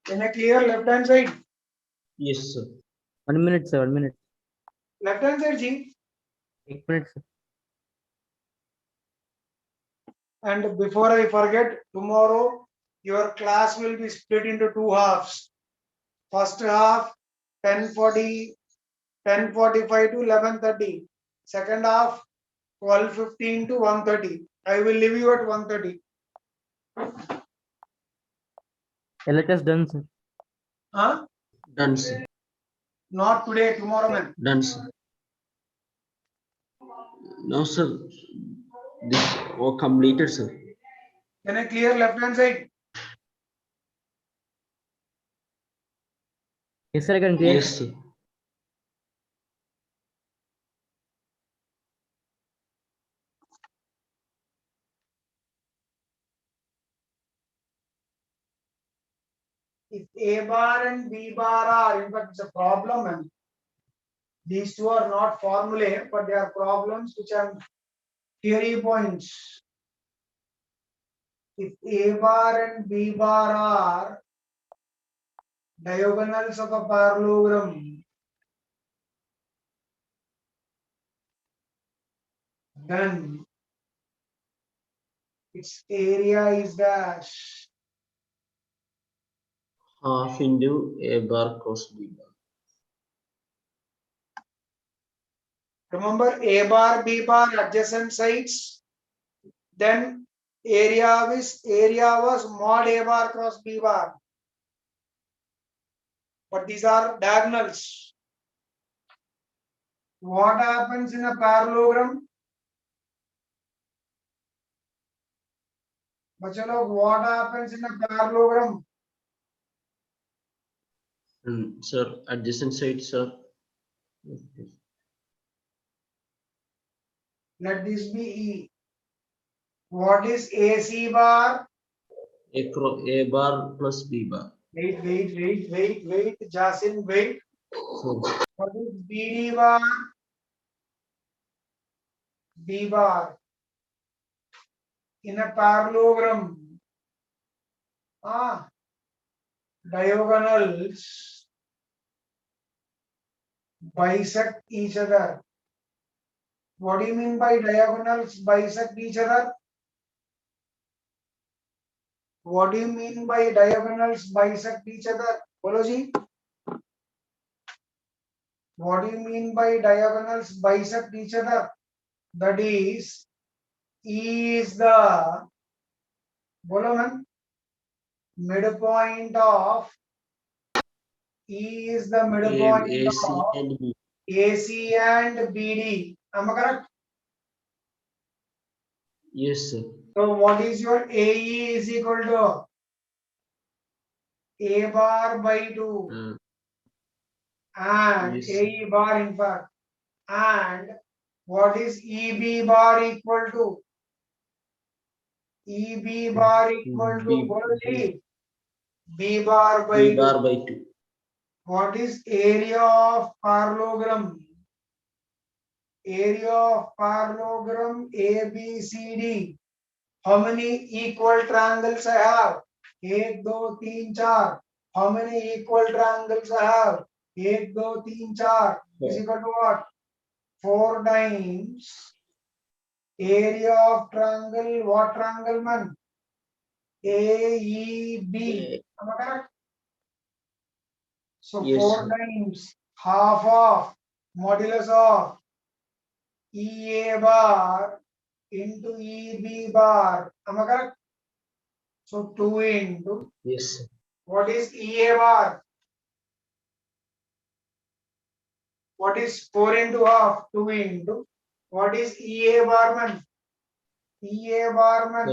Can I clear left hand side? Yes, sir. 1 minute, sir. 1 minute. Left hand side, G. 1 minute, sir. And before I forget, tomorrow your class will be split into two halves. First half 10:40, 10:45 to 11:30. Second half 12:15 to 1:30. I will leave you at 1:30. LHS done, sir. Huh? Done, sir. Not today, tomorrow, man. Done, sir. No, sir. This all completed, sir. Can I clear left hand side? Yes, sir. I can clear. Yes, sir. If A bar and B bar are, in fact, it's a problem, man. These two are not formulae, but they are problems which are theory points. If A bar and B bar are diagonals of a parallelogram, then its area is dash. Half into A bar cross B bar. Remember A bar, B bar, adjacent sides. Then area was mod A bar cross B bar. But these are diagonals. What happens in a parallelogram? Bachalo, what happens in a parallelogram? Sir, adjacent side, sir. Let this be E. What is AC bar? A bar plus B bar. Wait, Jasin, wait. So, What is BD bar? B bar. In a parallelogram, diagonals bisect each other. What do you mean by diagonals bisect each other? What do you mean by diagonals bisect each other? Bolo ji. What do you mean by diagonals bisect each other? That is, E is the bolo man, midpoint of E is the midpoint AC of and B. AC and BD. Am I correct? Yes, sir. So what is your AE is equal to A bar by 2 and Yes. AE bar in fact. And what is EB bar equal to? EB bar equal to B bar by B 2. bar by 2. What is area of parallelogram? Area of parallelogram ABCD. How many equal triangles I have? 1, 2, 3, 4. How many equal triangles I have? 1, 2, 3, 4. Is equal to what? 4 times area of triangle. What triangle, man? AEB. Am I correct? So Yes, 4 sir. times half of modulus of EA bar into EB bar. Am I correct? So 2 into, Yes, sir. what is EA bar? What is 4 into half? 2 into, what is EA bar, man? EA bar, man,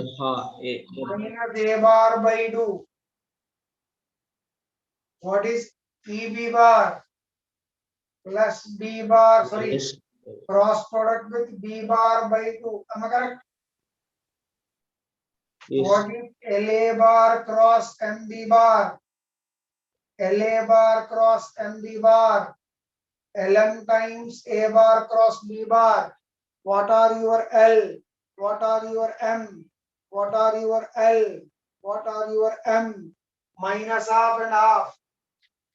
minus A bar by 2. What is EB bar? Plus B bar, sorry, Yes. cross product with B bar by 2. Am I correct? Yes. What is LA bar cross MB bar? LA bar cross MB bar. LM times A bar cross B bar. What are your L? What are your M? What are your L? What are your M? minus half and half.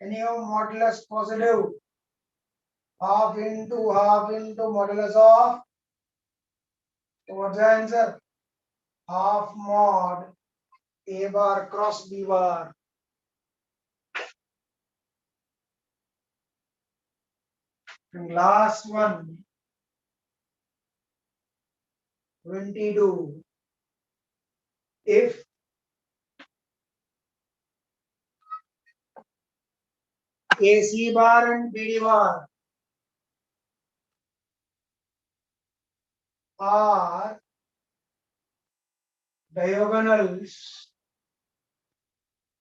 Any of modulus positive? Half into modulus of. So what's the answer? Half mod A bar cross B bar. And last one, 22. If AC bar and BD bar are diagonals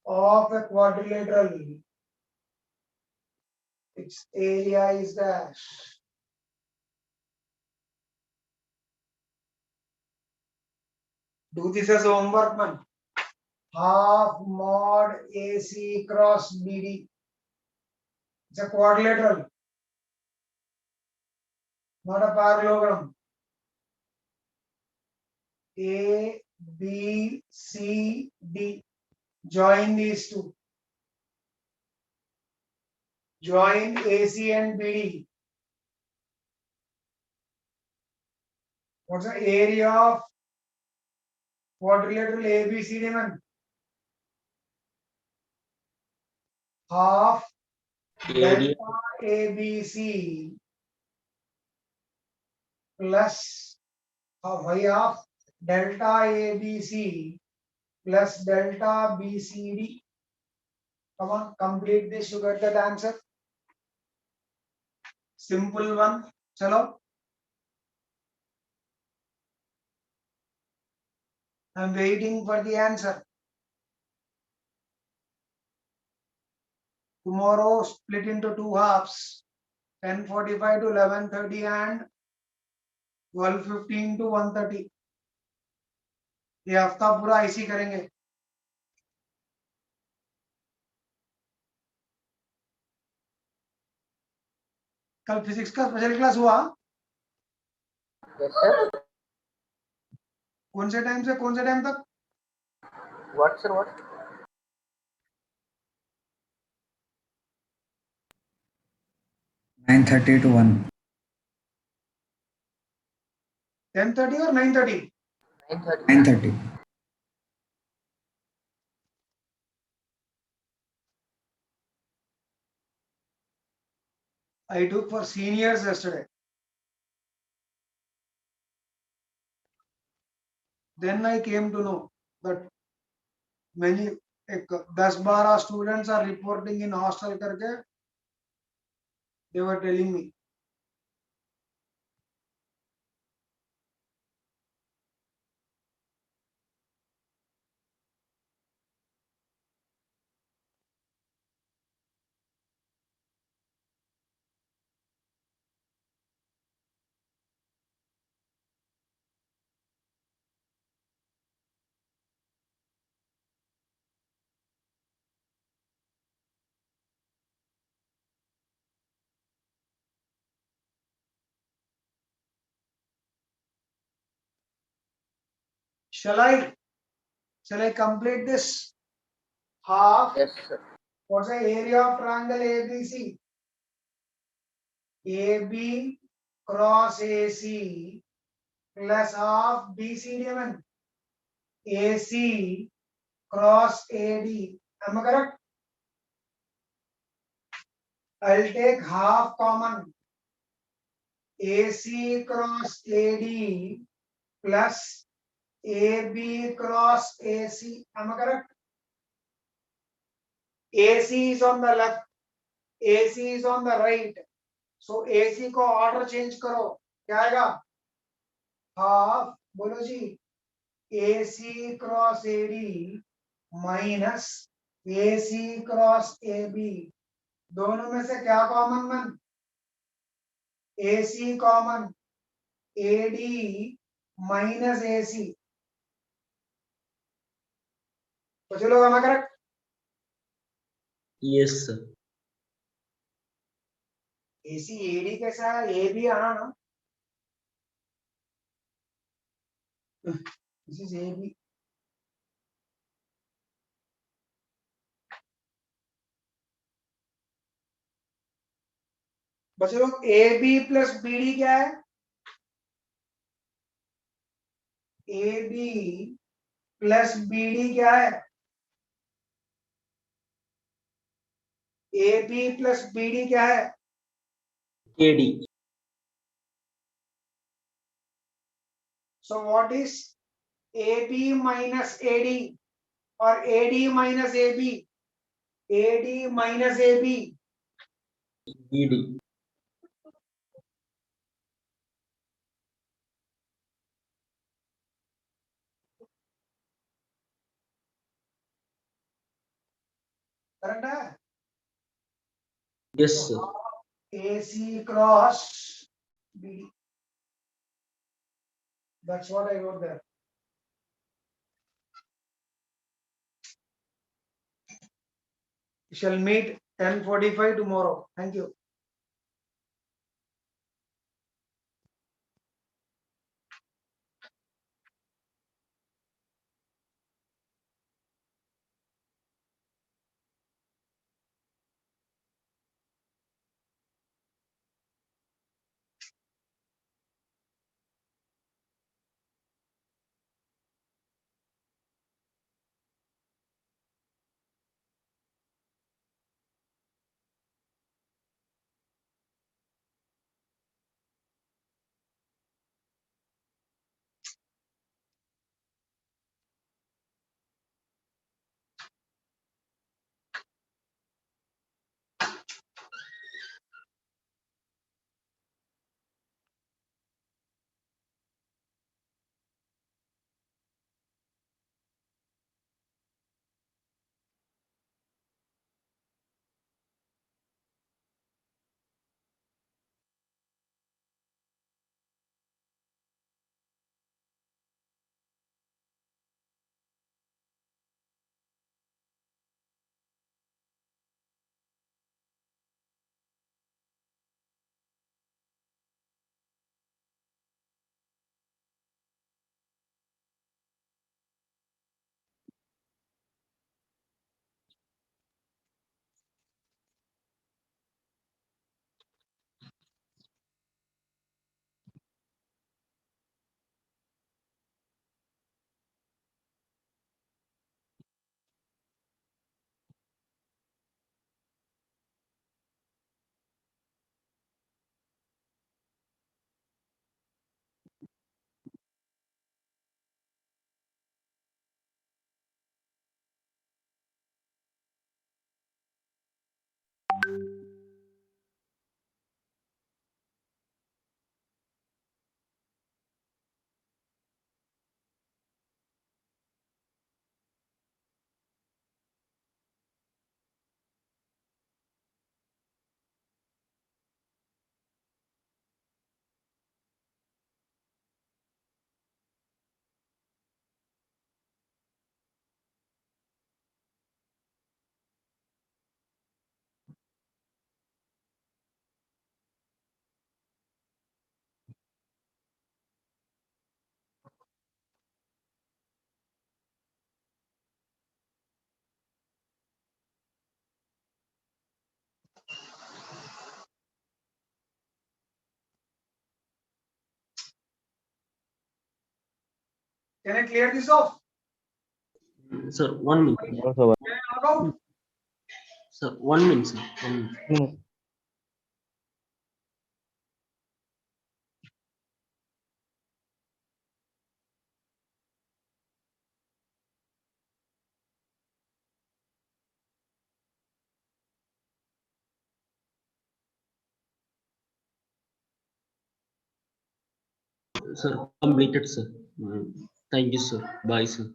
of a quadrilateral, its area is dash. Do this as homework, man. Half mod AC cross BD. It's a quadrilateral, not a parallelogram. A, B, C, D. Join these two. Join AC and BD. What's the area of quadrilateral ABCD, man? Half Area. delta ABC plus y half delta ABC plus delta BCD. Come on, complete this. You get that answer. Simple one. Chalo. I'm waiting for the answer. Tomorrow split into two halves. 10:45 to 11:30 and 12:15 to 1:30. ये हफ्ता पूरा ऐसी करेंगे. कल physics का special class हुआ? Yes, sir. कौन से टाइम से कौन से टाइम तक? What, sir? What? 9:30 to 1. 10:30 or 9:30? 9:30. 9:30. I took for seniors yesterday. Then I came to know that many 10-12 students are reporting in hostel करके. They were telling me. Shall I complete this? Half. Yes, sir. What's the area of triangle ABC? AB cross AC plus half BCD. AC cross AD. Am I correct? I'll take half common. AC cross AD plus AB cross AC. Am I correct? AC is on the left. AC is on the right. So AC को order change करो. क्या आएगा? Half बोलो जी. AC cross AD minus AC cross AB. दोनों में से क्या common मन? AC common. AD minus AC. तो चलो am I correct? Yes, sir. AC AD कैसा है? AB आना ना. This is AB. बच्चे लोग A B plus B D क्या है? A B plus B D क्या है? A B plus B D क्या है? KD. So what is AB minus AD or AD minus AB? AD minus AB. BD. Correct है? Yes, sir. AC cross BD. That's what I wrote there. We shall meet 10:45 tomorrow. Thank you. Can I clear this off? Sir, 1 minute. No, sir. Can I log out? Sir, 1 minute, sir. 1 minute. Sir, completed, sir. Thank you, sir. Bye, sir.